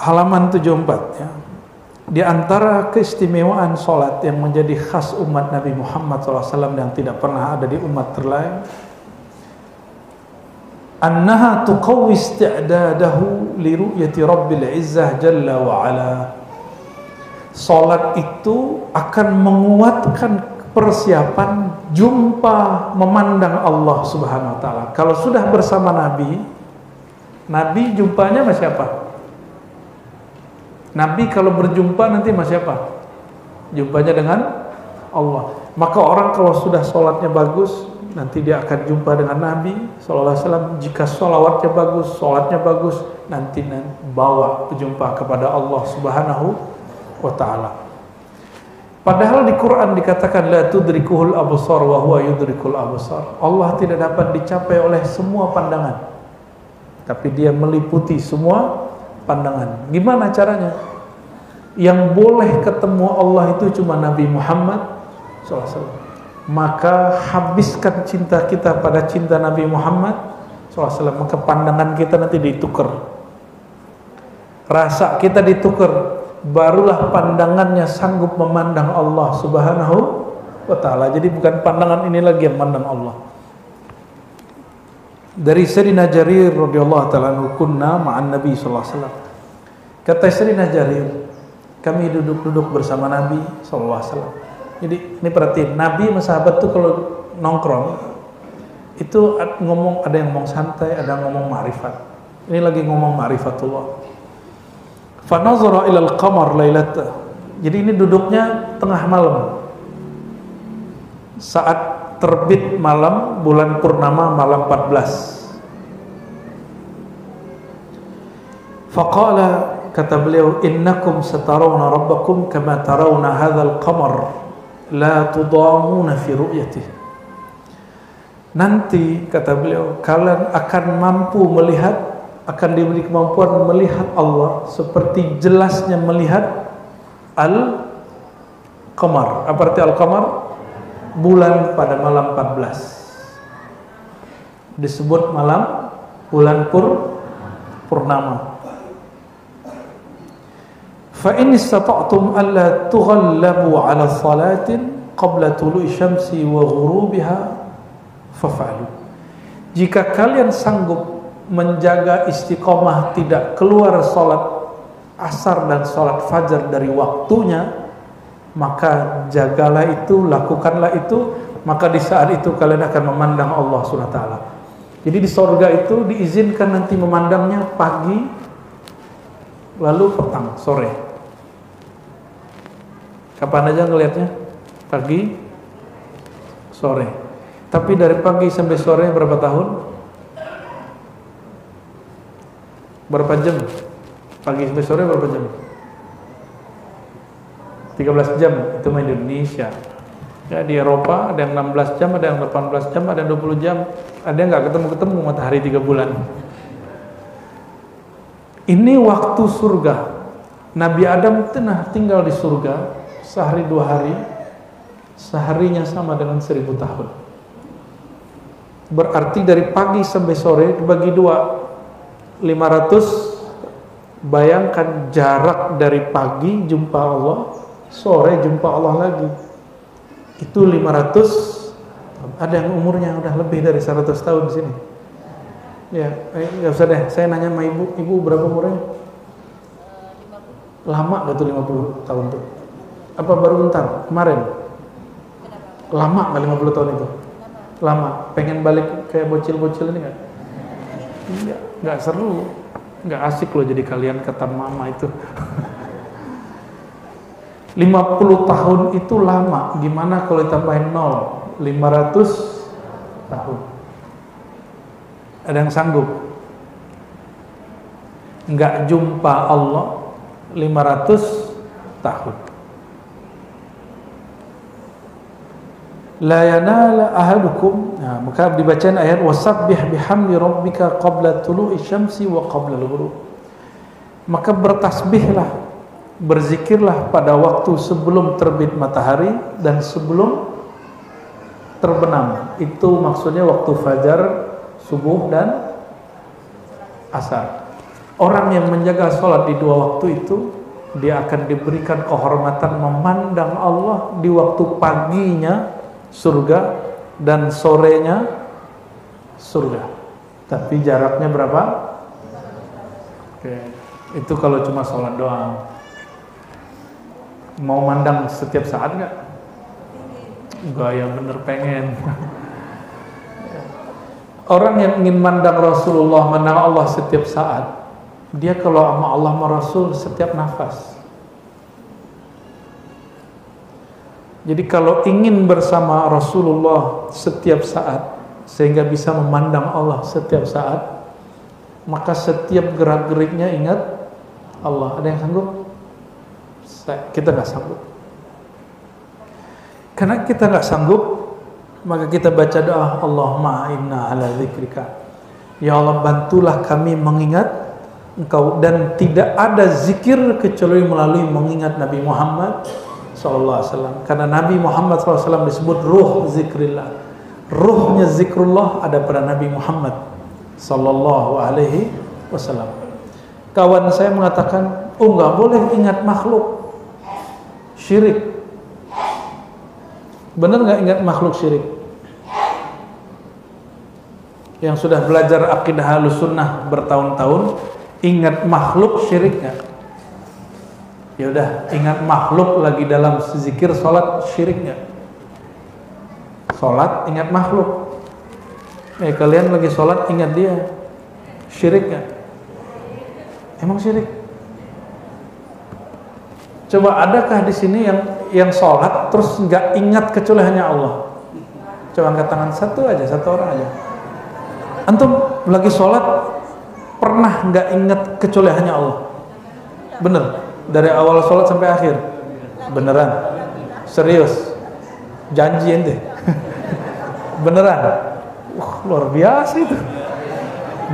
Halaman 74 ya. Di antara keistimewaan sholat yang menjadi khas umat Nabi Muhammad SAW yang tidak pernah ada di umat terlain, annaha tuqawwi isti'dadahu li ru'yati Rabbil Izzah Jalla wa Ala. Salat itu akan menguatkan persiapan jumpa memandang Allah Subhanahu wa taala. Kalau sudah bersama Nabi jumpanya sama siapa? Nabi kalau berjumpa nanti sama siapa? Jumpanya dengan Allah. Maka orang kalau sudah salatnya bagus, nanti dia akan jumpa dengan Nabi sallallahu alaihi wasallam. Jika sholawatnya bagus, sholatnya bagus, nanti bawa berjumpa kepada Allah Subhanahu wa ta'ala. Padahal di Quran dikatakan la tudrikuhul absar wa huwa yudrikul absar. Allah tidak dapat dicapai oleh semua pandangan, tapi dia meliputi semua pandangan. Gimana caranya? Yang boleh ketemu Allah itu cuma Nabi Muhammad sallallahu alaihi wasallam. Maka habiskan cinta kita pada cinta Nabi Muhammad SAW, maka pandangan kita nanti ditukar, rasa kita ditukar, barulah pandangannya sanggup memandang Allah Subhanahu wa ta'ala. Jadi bukan pandangan ini lagi yang memandang Allah. Dari Sayyidina Jarir radhiyallahu ta'ala anhu, kunna ma'an Nabi sallallahu alaihi wasallam. Kata Sayyidina Jarir, kami duduk-duduk bersama Nabi sallallahu alaihi wasallam. Jadi ini perhatiin, Nabi sama sahabat tuh kalau nongkrong itu ngomong, ada yang ngomong santai, ada yang ngomong ma'rifat. Ini lagi ngomong ma'rifatullah. Fa nazara ila al-qamar lailata. Jadi ini duduknya tengah malam. Saat terbit malam bulan purnama, malam 14. Faqala, kata beliau, innakum satarawna rabbakum kama tarawna hadzal qamar la tudamuna fi ru'yatih. Nanti, kata beliau, kalian akan mampu melihat, akan diberi kemampuan melihat Allah seperti jelasnya melihat al-qamar. Apa arti al-qamar? Bulan pada malam 14. Disebut malam bulan purnama. Fa in istata'tum alla tughallabu 'ala salatin qabla tulu'i syamsi wa ghurubiha faf'alu. Jika kalian sanggup menjaga istiqomah tidak keluar salat asar dan salat fajar dari waktunya, maka jagalah itu, lakukanlah itu, maka di saat itu kalian akan memandang Allah SWT. Jadi di surga itu diizinkan nanti memandangnya pagi, lalu petang, sore. Kapan aja ngelihatnya? Pagi, sore. Tapi dari pagi sampai sore berapa tahun? Berapa jam? Pagi sampai sore berapa jam? 13 jam, itu main di Indonesia. Ya, di Eropa ada yang 16 jam, ada yang 18 jam, ada yang 20 jam, ada yang nggak ketemu matahari 3 bulan. Ini waktu surga. Nabi Adam tinggal di surga sehari 2 hari, seharinya sama dengan 1000 tahun. Berarti dari pagi sampai sore dibagi 2, 500. Bayangkan jarak dari pagi jumpa Allah, sore jumpa Allah lagi, itu 500. Ada yang umurnya udah lebih dari 100 tahun di sini. Ya, nggak usah deh, saya nanya sama ibu berapa umurnya? 50. Lama gak tuh 50 tahun tuh? Apa baru bentar, kemarin? Lama gak 50 tahun itu? Lama. Pengen balik kayak bocil-bocil ini gak? Iya, gak seru, gak asik loh jadi kalian, kata mama itu. 50 tahun itu lama, gimana kalau ditambahin 0? 500 tahun. Ada yang sanggup? Nggak jumpa Allah 500 tahun. La yanala ahadukum. Nah, maka dibacain ayat wasabbih bihamdi rabbika qabla tulu'i syamsi wa qabla al-ghurub. Maka bertasbihlah, berzikirlah pada waktu sebelum terbit matahari dan sebelum terbenam. Itu maksudnya waktu fajar, subuh dan asar. Orang yang menjaga sholat di 2 waktu itu, dia akan diberikan kehormatan memandang Allah di waktu paginya surga dan sorenya surga. Tapi jaraknya berapa? Oke, itu kalau cuma sholat doang. Mau mandang setiap saat nggak? Enggak, ya bener pengen. Orang yang ingin mandang Rasulullah, mandang Allah setiap saat, dia kalau sama Allah sama Rasul setiap nafas. Jadi kalau ingin bersama Rasulullah setiap saat, sehingga bisa memandang Allah setiap saat, maka setiap gerak-geriknya ingat Allah. Ada yang sanggup? Kita nggak sanggup. Karena kita nggak sanggup, maka kita baca doa, Allahumma inna ala zikrika. Ya Allah, bantulah kami mengingat Engkau, dan tidak ada zikir kecuali melalui mengingat Nabi Muhammad SAW. Karena Nabi Muhammad SAW disebut ruh zikrillah. Ruhnya zikrullah ada pada Nabi Muhammad sallallahu alaihi wasallam. Kawan saya mengatakan, "Oh, nggak boleh ingat makhluk. Syirik." Benar nggak ingat makhluk syirik? Yang sudah belajar akidah Ahlussunnah bertahun-tahun, ingat makhluk syirik nggak? Ya udah, ingat makhluk lagi dalam zikir salat syirik nggak? Salat ingat makhluk. Kalian lagi salat ingat dia, syirik nggak? Emang syirik? Coba adakah di sini yang salat terus nggak ingat kecuali hanya Allah? Coba angkat tangan satu aja, satu orang aja. Antum lagi sholat pernah nggak ingat kecuali hanya Allah? Bener? Dari awal sholat sampai akhir? Beneran? Serius? Janji ente? Beneran? Luar biasa itu.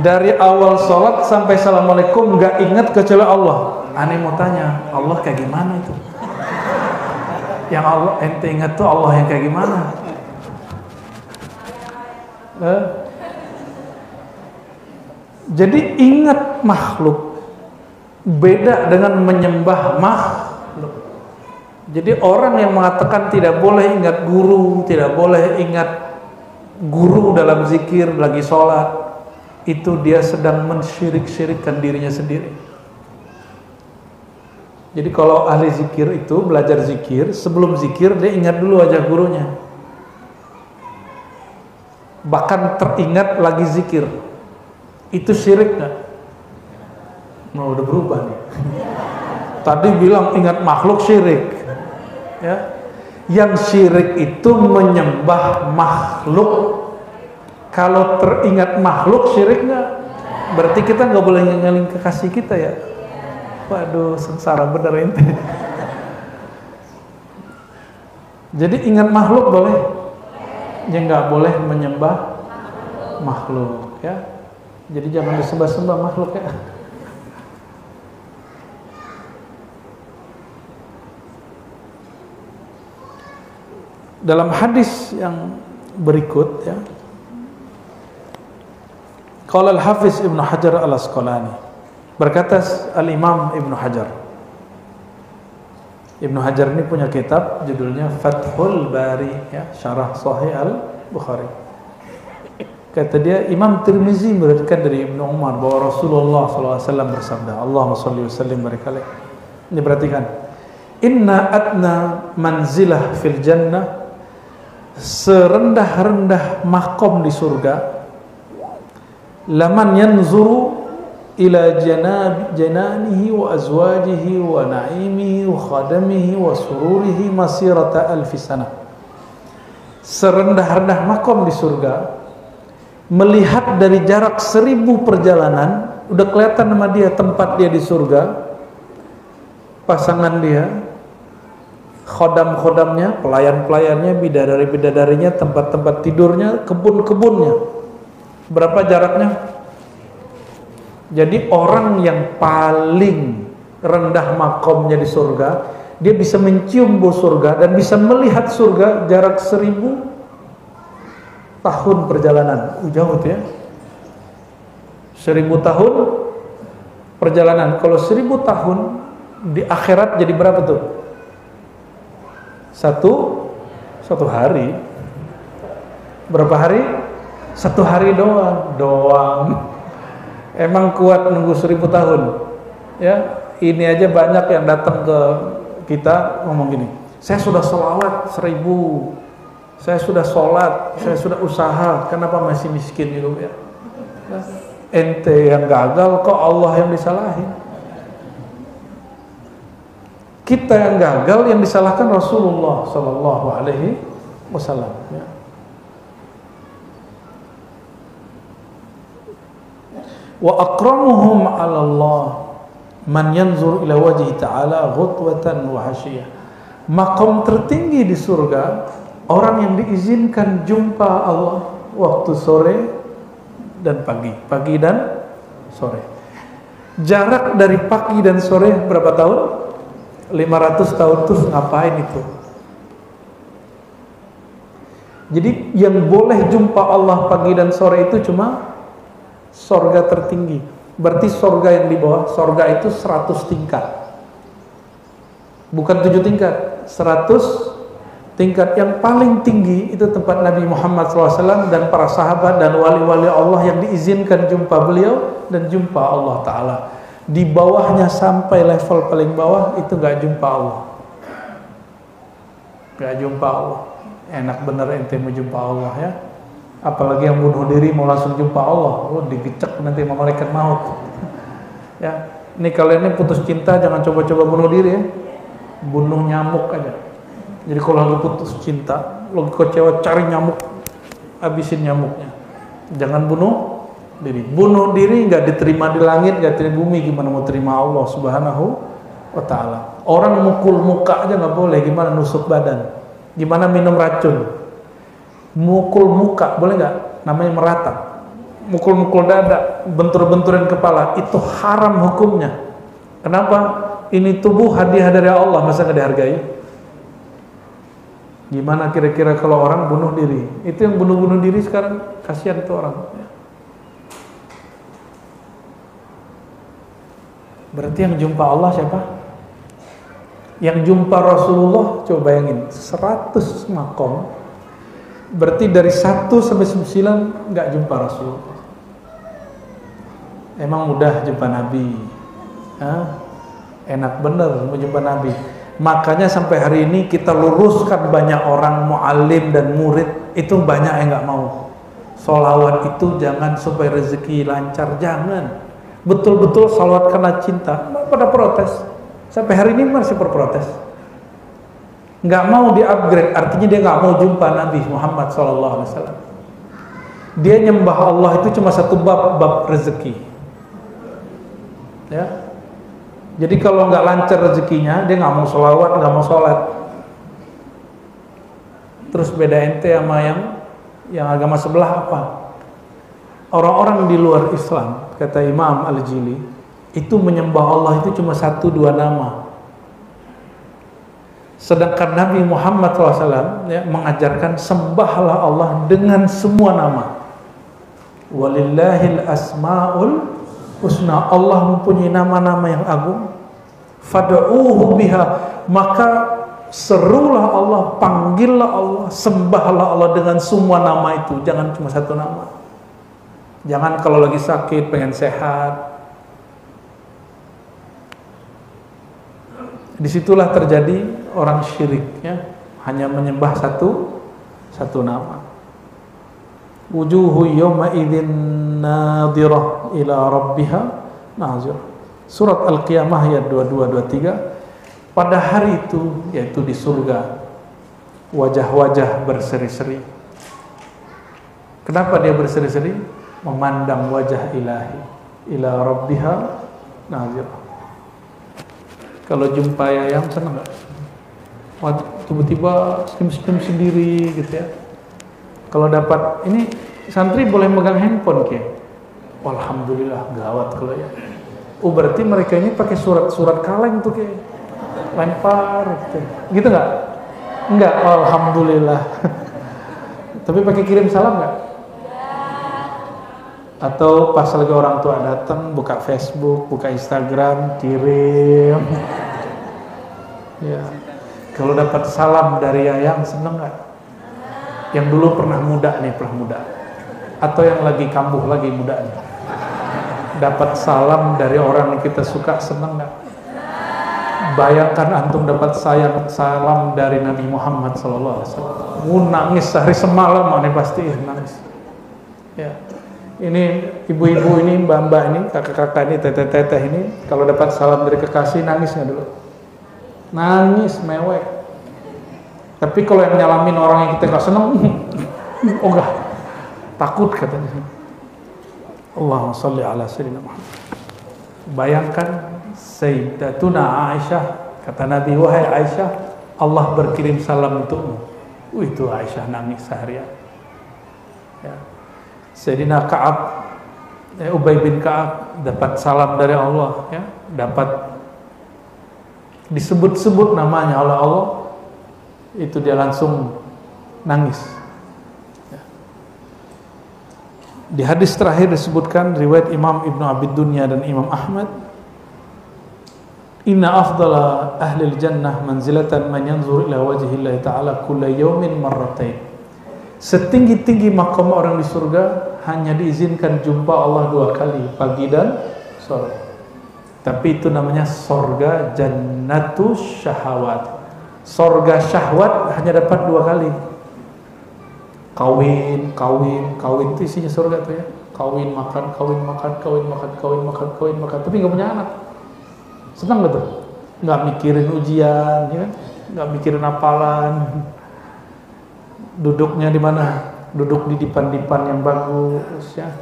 Dari awal sholat sampai assalamualaikum nggak ingat kecuali Allah. Aneh mau tanya, Allah kayak gimana itu? Yang Allah ente ingat tuh Allah yang kayak gimana? Jadi ingat makhluk beda dengan menyembah makhluk. Jadi orang yang mengatakan tidak boleh ingat guru, tidak boleh ingat guru dalam zikir lagi sholat, itu dia sedang mensyirik-syirikkan dirinya sendiri. Jadi kalau ahli zikir itu belajar zikir, sebelum zikir dia ingat dulu wajah gurunya. Bahkan teringat lagi zikir. Itu syirik nggak? Nah, udah berubah nih. Tadi bilang ingat makhluk syirik, ya. Yang syirik itu menyembah makhluk. Kalau teringat makhluk syirik nggak? Berarti kita nggak boleh ngeling kekasih kita ya. Waduh, sengsara bener ente. Jadi ingat makhluk boleh, ya nggak boleh menyembah makhluk, ya. Jadi jangan disembah-sembah makhluk ya. Dalam hadis yang berikut ya, qala al-Hafiz Ibnu Hajar al-Asqalani, berkata al-Imam Ibnu Hajar. Ibnu Hajar ini punya kitab judulnya Fathul Bari ya, syarah Sahih Al-Bukhari. Kata dia, Imam Tirmizi meriwayatkan dari Ibnu Umar bahwa Rasulullah SAW bersabda, Allahumma shalli wa sallim barik alaih. Ini perhatikan. Inna adna manzilah fil jannah, serendah-rendah makom di surga, laman yanzuru ila jananihi wa azwajihi wa naimihi wa khadamihi wa sururihi masirata alfi sanah. Serendah-rendah makom di surga, melihat dari jarak 1000 perjalanan, udah kelihatan sama dia tempat dia di surga, pasangan dia, khodam-khodamnya, pelayan-pelayannya, bidadari-bidadarinya, tempat-tempat tidurnya, kebun-kebunnya. Berapa jaraknya? Jadi orang yang paling rendah makomnya di surga, dia bisa mencium bau surga dan bisa melihat surga jarak 1000 tahun perjalanan. Jauh tuh ya. 1000 tahun perjalanan. Kalau 1000 tahun di akhirat jadi berapa tuh? Satu hari. Berapa hari? 1 hari doang. Emang kuat nunggu 1000 tahun? Ya, ini aja banyak yang datang ke kita ngomong gini, saya sudah sholawat 1000, saya sudah sholat, saya sudah usaha, kenapa masih miskin gitu ya? Nah, ente yang gagal kok Allah yang disalahin? Kita yang gagal yang disalahkan Rasulullah Sallallahu Alaihi Wasallam. Ya. Wa akramuhum 'ala Allah man yanzur ila wajhi ta'ala ghutwatan wa hasyiyah. Maqam tertinggi di surga orang yang diizinkan jumpa Allah waktu sore dan pagi dan sore. Jarak dari pagi dan sore berapa tahun? 500 tahun. Terus ngapain itu? Jadi yang boleh jumpa Allah pagi dan sore itu cuma Sorga tertinggi. Berarti sorga yang di bawah, sorga itu 100 tingkat. Bukan 7 tingkat, 100 tingkat. Yang paling tinggi itu tempat Nabi Muhammad SAW dan para sahabat dan wali-wali Allah yang diizinkan jumpa beliau dan jumpa Allah Ta'ala. Di bawahnya sampai level paling bawah itu gak jumpa Allah. Gak jumpa Allah. Enak bener ente mau jumpa Allah ya. Apalagi yang bunuh diri mau langsung jumpa Allah, digecek nanti sama malaikat maut. Ya, ini kalian ini putus cinta jangan coba-coba bunuh diri ya. Bunuh nyamuk aja. Jadi kalau lagi putus cinta, lagi kecewa, cari nyamuk, habisin nyamuknya. Jangan bunuh diri. Bunuh diri nggak diterima di langit, nggak diterima di bumi, gimana mau terima Allah Subhanahu wa Ta'ala. Orang mukul muka aja nggak boleh, gimana nusuk badan, gimana minum racun. Mukul muka boleh nggak? Namanya merata. Mukul-mukul dada, bentur-benturin kepala, itu haram hukumnya. Kenapa? Ini tubuh hadiah dari Allah, masa nggak dihargai? Gimana kira-kira kalau orang bunuh diri? Itu yang bunuh-bunuh diri sekarang, kasihan itu orang. Berarti yang jumpa Allah siapa? Yang jumpa Rasulullah, coba bayangin, 100 makom. Berarti dari 1 sampai 9 nggak jumpa Rasulullah. Emang mudah jumpa Nabi? Enak bener mau jumpa Nabi. Makanya sampai hari ini kita luruskan banyak orang mu'alim dan murid itu banyak yang nggak mau. Sholawat itu jangan supaya rezeki lancar, jangan. Betul-betul sholawat karena cinta, pada protes. Sampai hari ini masih berprotes. Nggak mau di-upgrade, artinya dia nggak mau jumpa Nabi Muhammad SAW. Dia nyembah Allah itu cuma satu bab rezeki. Ya. Jadi kalau nggak lancar rezekinya, dia nggak mau sholawat, nggak mau sholat. Terus beda ente sama yang agama sebelah apa? Orang-orang di luar Islam, kata Imam Al-Jili, itu menyembah Allah itu cuma 1-2 nama. Sedangkan Nabi Muhammad SAW ya, mengajarkan sembahlah Allah dengan semua nama. Walillahil asma'ul husna. Allah mempunyai nama-nama yang agung. Fad'uhu biha. Maka serulah Allah, panggillah Allah, sembahlah Allah dengan semua nama itu. Jangan cuma 1 nama. Jangan kalau lagi sakit pengen sehat. Disitulah terjadi orang syirik ya, hanya menyembah satu nama. Wujuhu yawma idzin nadhirah ila rabbiha nazirah. Surat Al-Qiyamah ayat 22-23. Pada hari itu, yaitu di surga, wajah-wajah berseri-seri. Kenapa dia berseri-seri? Memandang wajah ilahi, ila rabbiha nazirah. Kalau jumpa Yayang senang nggak? Tiba-tiba senyum-senyum sendiri gitu ya. Kalau dapat ini santri boleh megang handphone kayak. Alhamdulillah gawat kalau ya. Berarti mereka ini pakai surat kaleng tuh kayak lempar gitu. Gitu nggak? Enggak. Alhamdulillah. Tapi pakai kirim salam nggak? Atau pas lagi orang tua datang, buka Facebook, buka Instagram, kirim. Ya. Kalau dapat salam dari Yayang seneng nggak? Yang dulu pernah muda. Atau yang lagi kambuh lagi muda nih. Dapat salam dari orang yang kita suka, seneng nggak? Bayangkan antum dapat salam dari Nabi Muhammad SAW. Nangis sehari semalam, aneh pasti nangis. Ya. Ini ibu-ibu ini, mbak-mbak ini, kakak-kakak ini, teteh-teteh ini, kalau dapat salam dari kekasih nangis nggak dulu? Nangis mewek. Tapi kalau yang nyalamin orang yang kita nggak seneng, enggak, takut katanya. Allahumma sholli ala sayyidina Muhammad. Bayangkan Sayyidatuna Aisyah, kata Nabi, wahai Aisyah, Allah berkirim salam untukmu. Itu Aisyah nangis seharian. Ya. Sayyidina Ka'ab, Ubay bin Ka'ab dapat salam dari Allah, ya, dapat disebut-sebut namanya oleh Allah, itu dia langsung nangis. Ya. Di hadis terakhir disebutkan riwayat Imam Ibnu Abi Dunya dan Imam Ahmad, inna afdala ahli jannah manzilatan man yanzur ila wajhillahi ta'ala kulla yawmin marratain. Setinggi-tinggi maqam orang di surga hanya diizinkan jumpa Allah 2 kali, pagi dan sore. Tapi itu namanya surga jannatus syahawat. Surga syahwat hanya dapat 2 kali. Kawin itu isinya surga tuh ya. Kawin makan, tapi nggak punya anak. Senang gak tuh? Nggak mikirin ujian, ya kan? Nggak mikirin hafalan. Duduknya di mana? Duduk di dipan-dipan yang bagus, ya.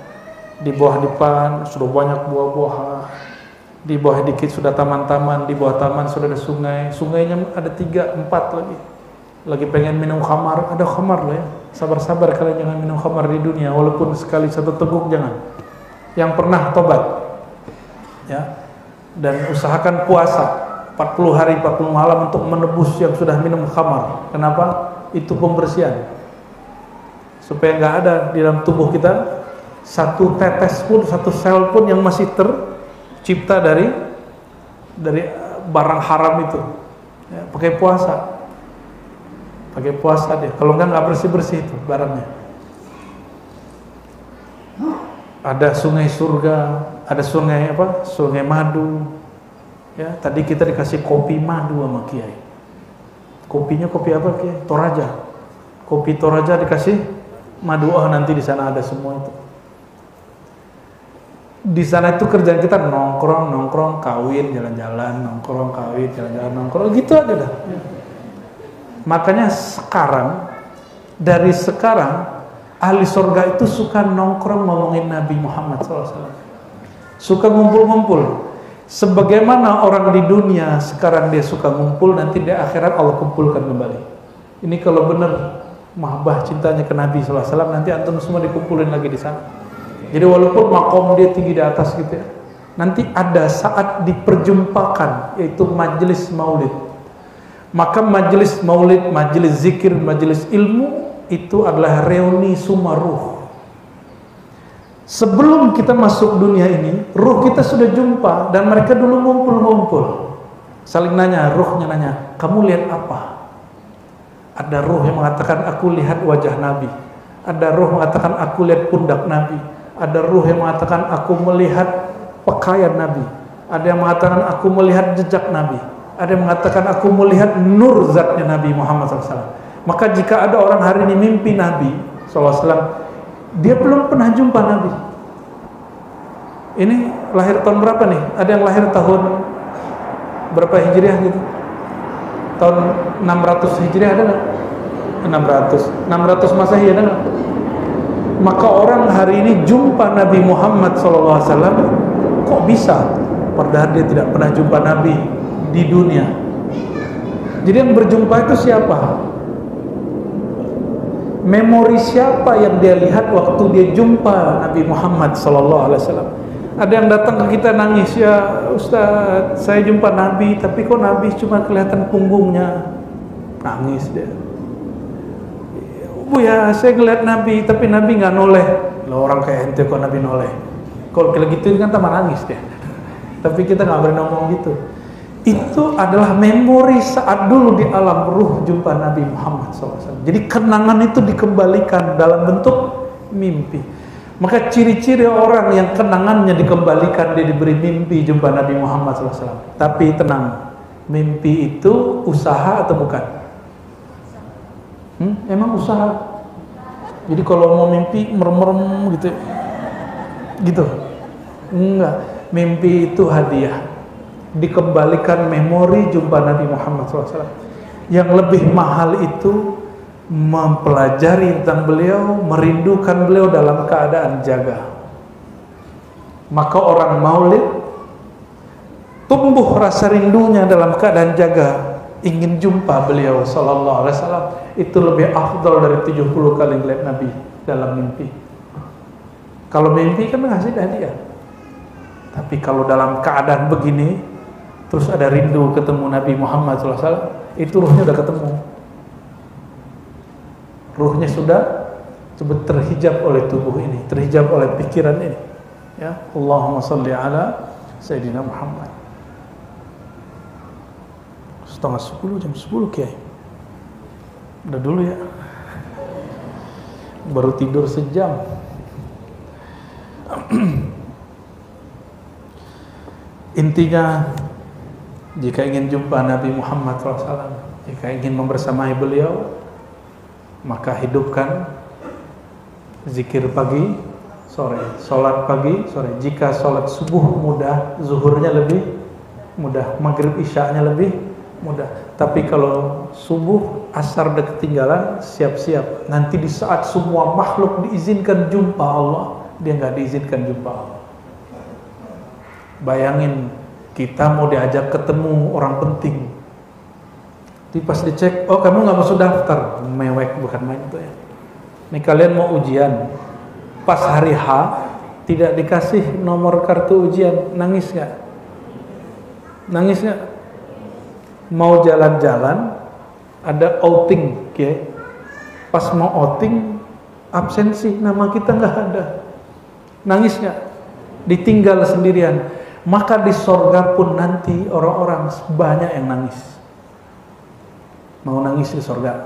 Di bawah dipan sudah banyak buah-buahan. Di bawah dikit sudah taman-taman. Di bawah taman sudah ada sungai. Sungainya ada 3, 4 lagi. Lagi pengen minum khamar, ada khamar loh ya. Sabar-sabar kalian jangan minum khamar di dunia, walaupun sekali 1 teguk jangan. Yang pernah tobat, ya, dan usahakan puasa 40 hari 40 malam untuk menebus yang sudah minum khamar. Kenapa? Itu pembersihan, supaya nggak ada di dalam tubuh kita 1 tetes pun, 1 sel pun yang masih tercipta dari barang haram itu. Ya, pakai puasa. Pakai puasa dia. Kalau nggak bersih-bersih itu barangnya. Ada sungai surga, ada sungai apa? Sungai madu. Ya, tadi kita dikasih kopi madu sama Kiai. Kopinya kopi apa Kiai? Toraja. Kopi Toraja dikasih madu. Oh, nanti di sana ada semua itu. Di sana itu kerjaan kita nongkrong, kawin, jalan-jalan, nongkrong, kawin, jalan-jalan, nongkrong, gitu aja dah. Makanya dari sekarang ahli surga itu suka nongkrong ngomongin Nabi Muhammad SAW, suka ngumpul-ngumpul. Sebagaimana orang di dunia sekarang dia suka ngumpul, nanti di akhirat Allah kumpulkan kembali. Ini kalau benar mahabbah cintanya ke Nabi SAW, nanti antum semua dikumpulin lagi di sana. Jadi walaupun makom dia tinggi di atas gitu ya, nanti ada saat diperjumpakan, yaitu majelis maulid. Maka majelis maulid, majelis zikir, majelis ilmu itu adalah reuni semua ruh. Sebelum kita masuk dunia ini, ruh kita sudah jumpa dan mereka dulu ngumpul-ngumpul. Saling nanya, ruhnya nanya, kamu lihat apa? Ada ruh yang mengatakan aku lihat wajah Nabi. Ada ruh mengatakan aku lihat pundak Nabi. Ada ruh yang mengatakan aku melihat pakaian Nabi. Ada yang mengatakan aku melihat jejak Nabi. Ada yang mengatakan aku melihat nur zatnya Nabi Muhammad SAW. Maka jika ada orang hari ini mimpi Nabi SAW, dia belum pernah jumpa Nabi. Ini lahir tahun berapa nih? Ada yang lahir tahun berapa Hijriah gitu? Tahun 600 Hijriah ada nggak? 600 Masehi ada nggak? Maka orang hari ini jumpa Nabi Muhammad SAW, kok bisa? Padahal dia tidak pernah jumpa Nabi di dunia. Jadi yang berjumpa itu siapa? Memori siapa yang dia lihat waktu dia jumpa Nabi Muhammad SAW? Ada yang datang ke kita nangis, ya Ustaz, saya jumpa Nabi, tapi kok Nabi cuma kelihatan punggungnya. Nangis dia. Bu ya, saya ngeliat Nabi, tapi Nabi nggak noleh. Lah orang kayak ente kok Nabi noleh? Kalau kayak gitu kan tambah nangis dia. Tapi kita nggak boleh ngomong gitu. Itu adalah memori saat dulu di alam ruh jumpa Nabi Muhammad SAW. Jadi kenangan itu dikembalikan dalam bentuk mimpi. Maka ciri-ciri orang yang kenangannya dikembalikan, dia diberi mimpi jumpa Nabi Muhammad SAW. Tapi tenang, mimpi itu usaha atau bukan? Emang usaha. Jadi kalau mau mimpi merem-merem gitu. Enggak, mimpi itu hadiah. Dikembalikan memori jumpa Nabi Muhammad SAW. Yang lebih mahal itu mempelajari tentang beliau, merindukan beliau dalam keadaan jaga. Maka orang maulid tumbuh rasa rindunya dalam keadaan jaga, ingin jumpa beliau sallallahu alaihi wasallam. Itu lebih afdal dari 70 kali ngeliat Nabi dalam mimpi. Kalau mimpi kan ngasih hadiah. Tapi kalau dalam keadaan begini, terus ada rindu ketemu Nabi Muhammad SAW, itu ruhnya udah ketemu. Ruhnya sudah terhijab oleh tubuh ini, terhijab oleh pikiran ini. Ya, Allahumma shalli ala Sayyidina Muhammad. Setengah 10, jam 10 Kiai. Udah dulu ya. Baru tidur sejam. Intinya, jika ingin jumpa Nabi Muhammad SAW, jika ingin membersamai beliau, maka hidupkan zikir pagi, sore, sholat pagi, sore. Jika sholat subuh mudah, zuhurnya lebih mudah, maghrib isya'nya lebih mudah. Tapi kalau subuh, asar udah ketinggalan, siap-siap. Nanti di saat semua makhluk diizinkan jumpa Allah, dia nggak diizinkan jumpa Allah. Bayangin, kita mau diajak ketemu orang penting, tapi pas dicek, oh kamu nggak masuk daftar, mewek, bukan main itu ya. Nih kalian mau ujian, pas hari H tidak dikasih nomor kartu ujian, nangis nggak? Nangis nggak? Mau jalan-jalan, ada outing, okay? Pas mau outing, absensi, nama kita nggak ada, nangis nggak? Ditinggal sendirian. Maka di sorga pun nanti orang-orang banyak yang nangis, mau nangis di sorga.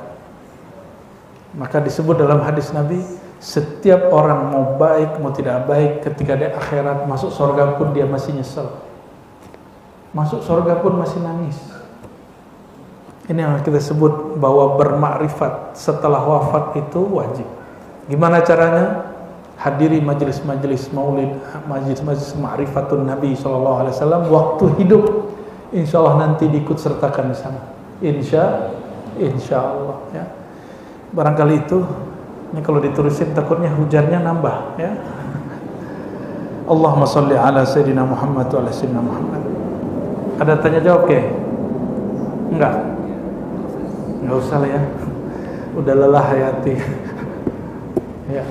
Maka disebut dalam hadis Nabi, setiap orang mau baik mau tidak baik, ketika di akhirat masuk sorga pun dia masih nyesel, masuk sorga pun masih nangis. Ini yang kita sebut bahwa bermakrifat setelah wafat itu wajib. Gimana caranya? Hadiri majelis-majelis maulid, majelis-majelis ma'rifatun Nabi SAW waktu hidup, insya Allah nanti diikut sertakan di sana. Insya Allah ya. Barangkali itu, ini kalau ditulisin takutnya hujannya nambah ya. Allahumma sholli ala Sayyidina Muhammad wa ala Sayyidina Muhammad. Ada tanya jawab ke? Enggak usah lah ya. Udah lelah hayati. Ya.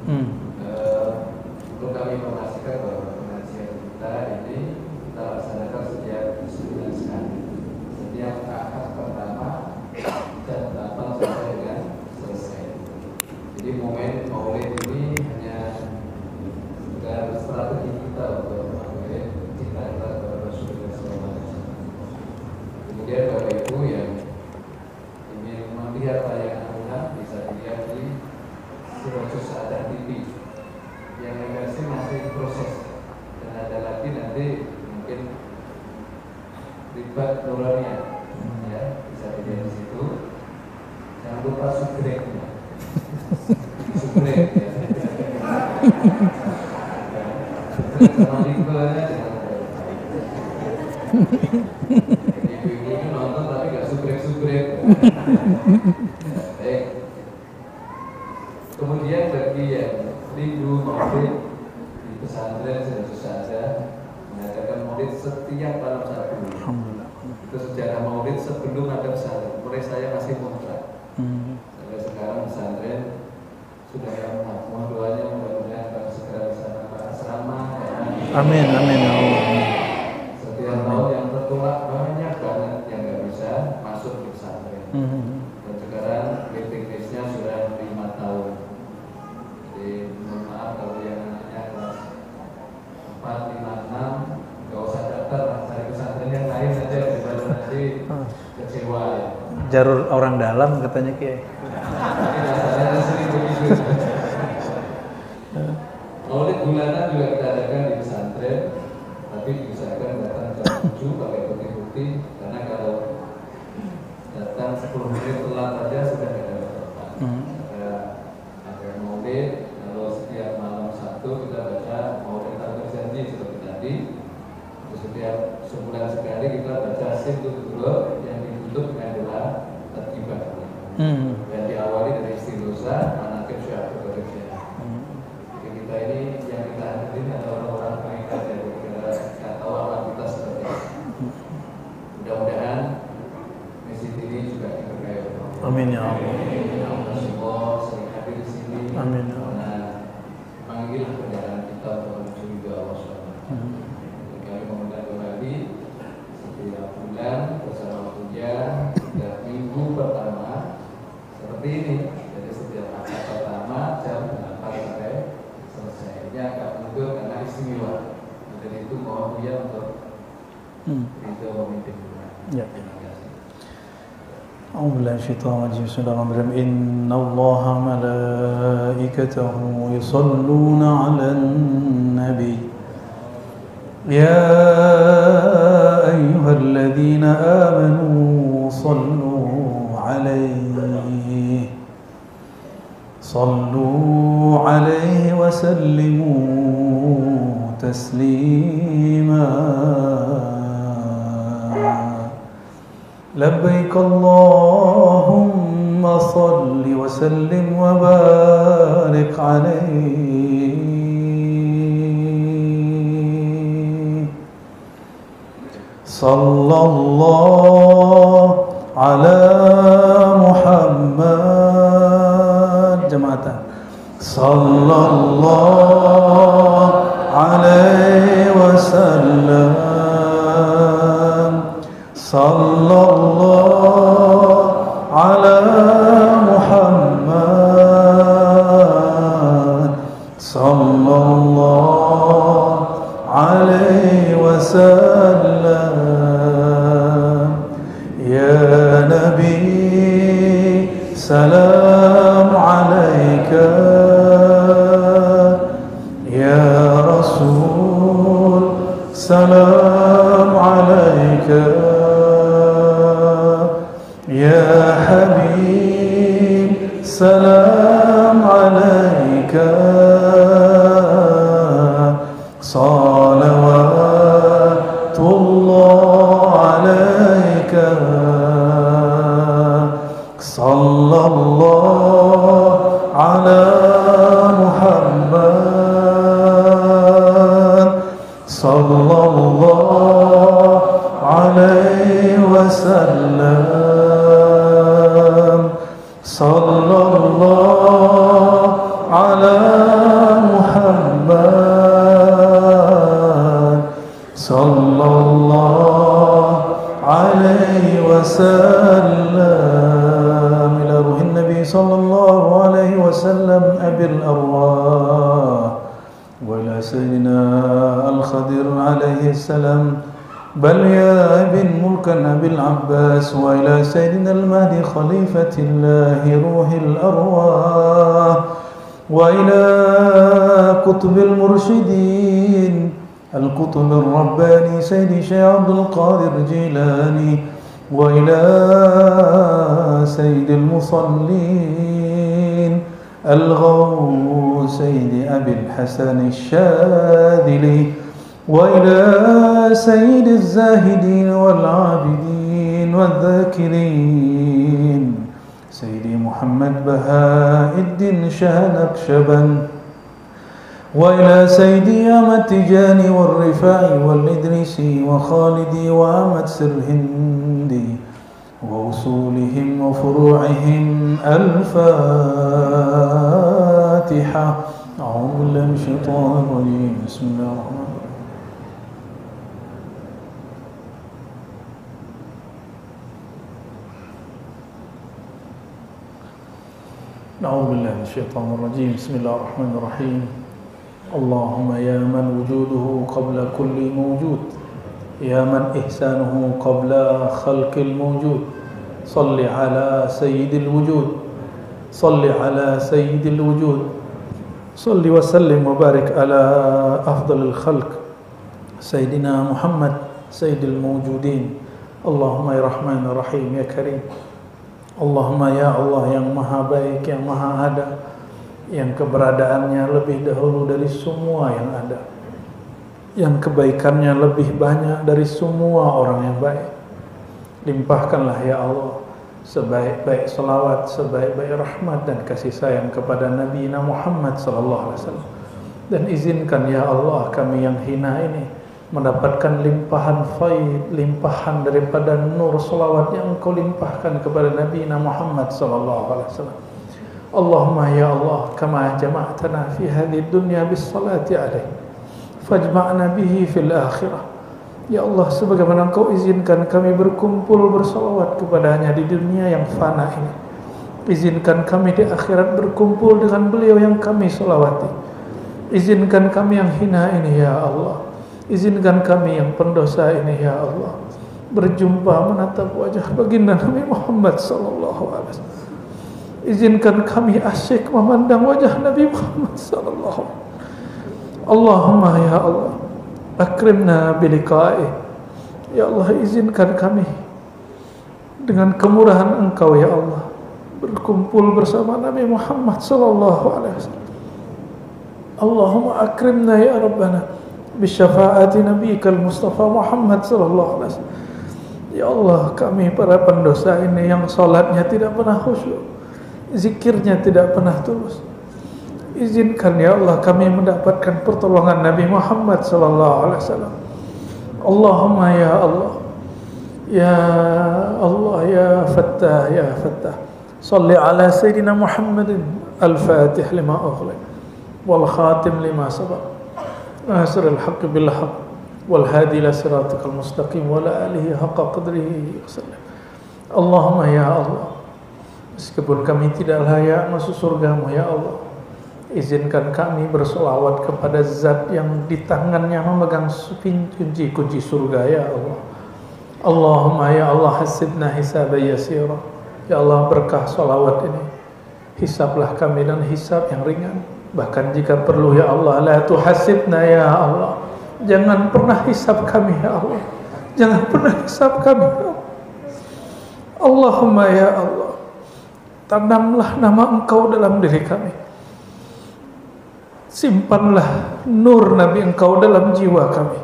Perlu kami informasikan bahwa pengajian kita ini kita laksanakan setiap sebulan sekali. Setiap akad pertama jam 8 sampai dengan selesai. Jadi momen maulid ini hanya sekedar strategi kita untuk mengakhiri cinta kita kepada Rasulullah SAW. Kemudian Bapak Ibu yang ingin melihat tayangan ulang bisa dilihat di Sirajus Sa'adah TV. Yang versi masih proses dan ada lagi nanti mungkin ribat nurania ya, bisa dilihat di situ. Jangan lupa subscribe-nya. Subscribe ya. Sama linknya jangan lupa. Ibu-ibu itu nonton tapi nggak subscribe. Baik. Kemudian bagi yang rindu maulid di pesantren Sirajus Sa'adah mengadakan maulid setiap malam Sabtu. Itu sejarah maulid sebelum ada pesantren. Mulai saya masih kontrak. Sampai sekarang pesantren sudah yang mohon doanya mudah-mudahan akan segera bisa dapat asrama. Amin amin ya Allah. Setiap tahun yang tertolak banyak banget yang nggak bisa masuk di pesantren. Dan sekarang waiting list-nya sudah 5 tahun. Jadi mohon maaf kalau yang anaknya kelas 4, 5, 6 nggak usah daftar, cari pesantren yang lain saja daripada nanti kecewa ya. Jarur orang dalam katanya Kiai. Saya sering begitu. Maulid bulanan juga kita adakan di pesantren, tapi diusahakan datang jam 7 pakai putih-putih, karena kalau datang 10 menit telat saja sudah tidak ada tempat. Ada maulid, kalau setiap malam Sabtu kita baca maulid tak berjanji seperti tadi. Terus setiap sebulan sekali kita baca Simtutullah yang ditutup dengan doa tertiba. Dan diawali dari istighosa, manaqib Syekh Abdul Qadir Jailani. Jadi kita ini yang kita hadirin adalah orang-orang pengikat yang kita tahu awal kita seperti itu. Mudah-mudahan misi ini juga diberkahi oleh Allah. Amin ya Allah. Semua sering hadir di sini. Amin. Karena memang inilah perjalanan kita. datang menuju ridho Allah SWT. Kami mengundang kembali setiap bulan bersama hujan setiap minggu pertama seperti ini. Jadi setiap akad pertama jam 8 sampai selesai. Ini agak mundur karena istimewa. Jadi itu mohon dia untuk ridho memimpin kita. Terima kasih. أعوذ بالله من الشيطان الرجيم بسم الله الرحمن الرحيم إن الله ملائكته يصلون على النبي يا أيها الذين آمنوا صلوا عليه وسلموا تسليما لبيك اللهم صل وسلم وبارك عليه صلى الله على محمد جماعة صلى الله عليه وسلم صلى الله على محمد صلى الله عليه وسلم يا نبي سلام عليك يا رسول سلام عليك يا حبيب سلام عليك صلوات الله عليك صلى الله على محمد صلى الله عليه وسلم صلى الله على محمد صلى الله عليه وسلم إلى روح النبي صلى الله عليه وسلم أبي الأرواح وإلى سيدنا الخضر عليه السلام بل يا ابن ملك أبي العباس وإلى سيدنا المهدي خليفة الله روح الأرواح وإلى قطب المرشدين القطب الرباني سيدي شيخ عبد القادر الجيلاني وإلى سيد المصلين الغوث سيد أبي الحسن الشاذلي وإلى سيد الزاهدين والعابدين والذاكرين سيدي محمد بهاء الدين شاه نقشبند وإلى سيدي أحمد تجاني والرفاعي والإدريسي وخالدي وأحمد سرهندي وأصولهم وفروعهم الفاتحة أعوذ بالله من الشيطان الرجيم بسم الله الرحمن الرحيم أعوذ بالله من الشيطان الرجيم بسم الله الرحمن الرحيم اللهم يا من وجوده قبل كل موجود يا من إحسانه قبل خلق الموجود صل على سيد الوجود صل على سيد الوجود صل وسلم وبارك على أفضل الخلق سيدنا محمد سيد الموجودين اللهم يا رحمن الرحيم يا كريم Allahumma ya Allah yang maha baik, yang maha ada, yang keberadaannya lebih dahulu dari semua yang ada, yang kebaikannya lebih banyak dari semua orang yang baik. Limpahkanlah ya Allah sebaik-baik salawat, sebaik-baik rahmat dan kasih sayang kepada Nabi Muhammad SAW. Dan izinkan ya Allah kami yang hina ini mendapatkan limpahan faid, limpahan daripada nur salawat yang Engkau limpahkan kepada Nabi Muhammad sallallahu alaihi wasallam. Allahumma ya Allah, kama jama'tana fi hadhihi dunya bis salati alaihi fajma'na bihi fil akhirah. Ya Allah, sebagaimana Engkau izinkan kami berkumpul bersalawat kepadanya di dunia yang fana ini, izinkan kami di akhirat berkumpul dengan beliau yang kami salawati. Izinkan kami yang hina ini ya Allah, izinkan kami yang pendosa ini ya Allah berjumpa menatap wajah baginda Nabi Muhammad sallallahu alaihi wasallam. Izinkan kami asyik memandang wajah Nabi Muhammad sallallahu alaihi wasallam. Allahumma ya Allah, akrimna biliqa'i. Ya Allah, izinkan kami dengan kemurahan Engkau ya Allah berkumpul bersama Nabi Muhammad sallallahu alaihi wasallam. Allahumma akrimna ya Rabbana bisyafaati nabiyikal Mustafa Muhammad sallallahu alaihi wasallam. Ya Allah, kami para pendosa ini yang salatnya tidak pernah khusyuk, zikirnya tidak pernah tulus, izinkan ya Allah kami mendapatkan pertolongan Nabi Muhammad sallallahu alaihi wasallam. Allahumma ya Allah, ya Allah, ya Fattah, ya Fattah, salli ala Sayyidina Muhammadin al-Fatih lima ughliq wal khatim lima sabaq nasir al-haqq bil haqq wal hadi ila siratikal mustaqim wa ala alihi haqqa qadrihi wa sallam. Allahumma ya Allah, meskipun kami tidak layak masuk surgamu ya Allah, izinkan kami bersolawat kepada zat yang di tangannya memegang kunci surga ya Allah. Allahumma ya Allah, hasibna hisaban yasira. Ya Allah, berkah solawat ini hisablah kami dan hisab yang ringan. Bahkan jika perlu ya Allah, la tuhasibna ya Allah, jangan pernah hisab kami ya Allah, jangan pernah hisab kami ya Allah. Allahumma ya Allah, tanamlah nama Engkau dalam diri kami, simpanlah nur Nabi Engkau dalam jiwa kami,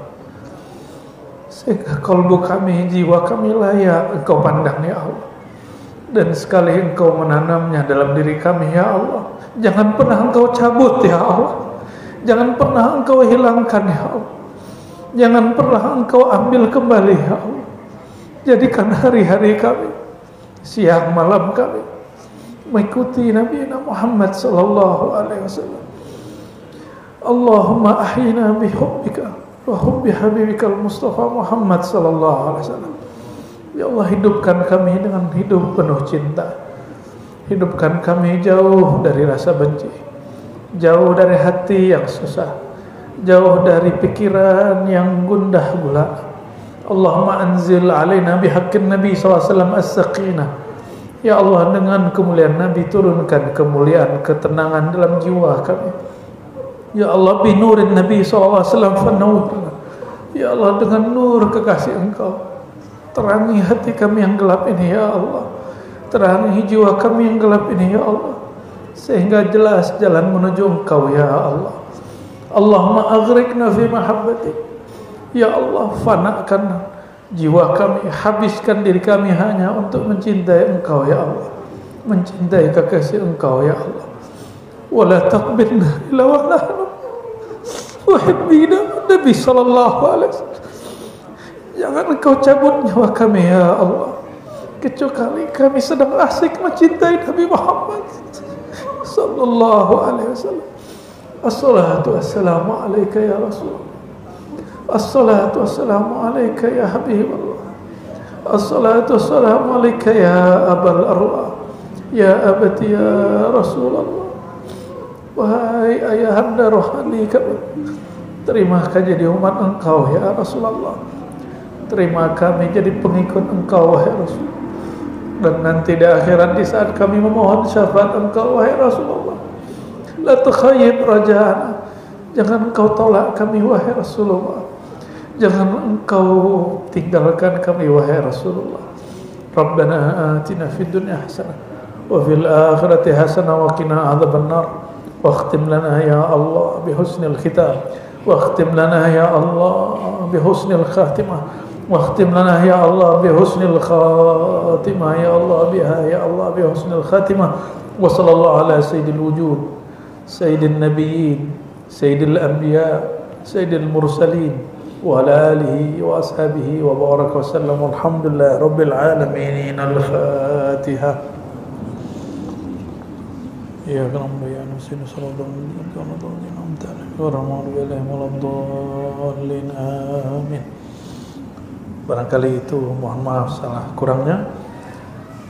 sehingga kalbu kami, jiwa kami layak Engkau pandang ya Allah. Dan sekali Engkau menanamnya dalam diri kami ya Allah, jangan pernah Engkau cabut ya Allah, jangan pernah Engkau hilangkan ya Allah, jangan pernah Engkau ambil kembali ya Allah. Jadikan hari-hari kami, siang malam kami mengikuti Nabi Muhammad sallallahu alaihi wasallam. Allahumma ahyina bihubbika wa hubbi habibikal Mustafa Muhammad sallallahu alaihi wasallam. Ya Allah, hidupkan kami dengan hidup penuh cinta, hidupkan kami jauh dari rasa benci, jauh dari hati yang susah, jauh dari pikiran yang gundah gulana. Allahumma anzil alaina bihaqqin Nabi sallallahu alaihi wasallam as-sakinah. Ya Allah, dengan kemuliaan Nabi turunkan kemuliaan, ketenangan dalam jiwa kami. Ya Allah, binurin Nabi sallallahu alaihi wasallam fanawwirna. Ya Allah, dengan nur kekasih Engkau, terangi hati kami yang gelap ini ya Allah, terangi jiwa kami yang gelap ini ya Allah, sehingga jelas jalan menuju Engkau ya Allah. Allahumma aghriqna fi mahabbatik. Ya Allah, fanakan jiwa kami, habiskan diri kami hanya untuk mencintai Engkau ya Allah, mencintai kekasih Engkau ya Allah. Wala taqbidna ila wa nahnu uhibbina Nabi sallallahu alaihi wasallam. Jangan Engkau cabut nyawa kami ya Allah, kecuali kami sedang asik mencintai Nabi Muhammad sallallahu alaihi wasallam. Assalatu wassalamu alaika ya Rasulullah, assalatu wassalamu alaika ya Habibullah, assalatu wassalamu alaika ya Abal Arwah, ya abati ya Rasulullah. Wahai ayahanda rohani kami, terima kami jadi umat Engkau ya Rasulullah, terima kami jadi pengikut Engkau wahai Rasul. Dan nanti di akhirat, di saat kami memohon syafaat Engkau wahai Rasulullah, la tukhayyib raja'ana, jangan Engkau tolak kami wahai Rasulullah, jangan Engkau tinggalkan kami wahai Rasulullah. Rabbana atina fid dunya hasanah wa fil akhirati hasanah wa qina adzabannar. واختم لنا يا الله بحسن الختام، واختم لنا يا الله بحسن الخاتمة، واختم لنا يا الله بحسن الخاتمة يا الله بها يا الله بحسن الخاتمة. وصلى الله على سيد الوجود، سيد النبيين، سيد الأنبياء، سيد المرسلين، وعلى آله وأصحابه وبارك وسلم. والحمد لله رب العالمين. الفاتحة. إياك نعبد وإياك نستعين صراط الذين أنعمت عليهم غير المغضوب عليهم ولا الضالين آمين. Barangkali itu mohon maaf salah kurangnya.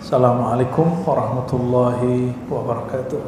Assalamualaikum warahmatullahi wabarakatuh.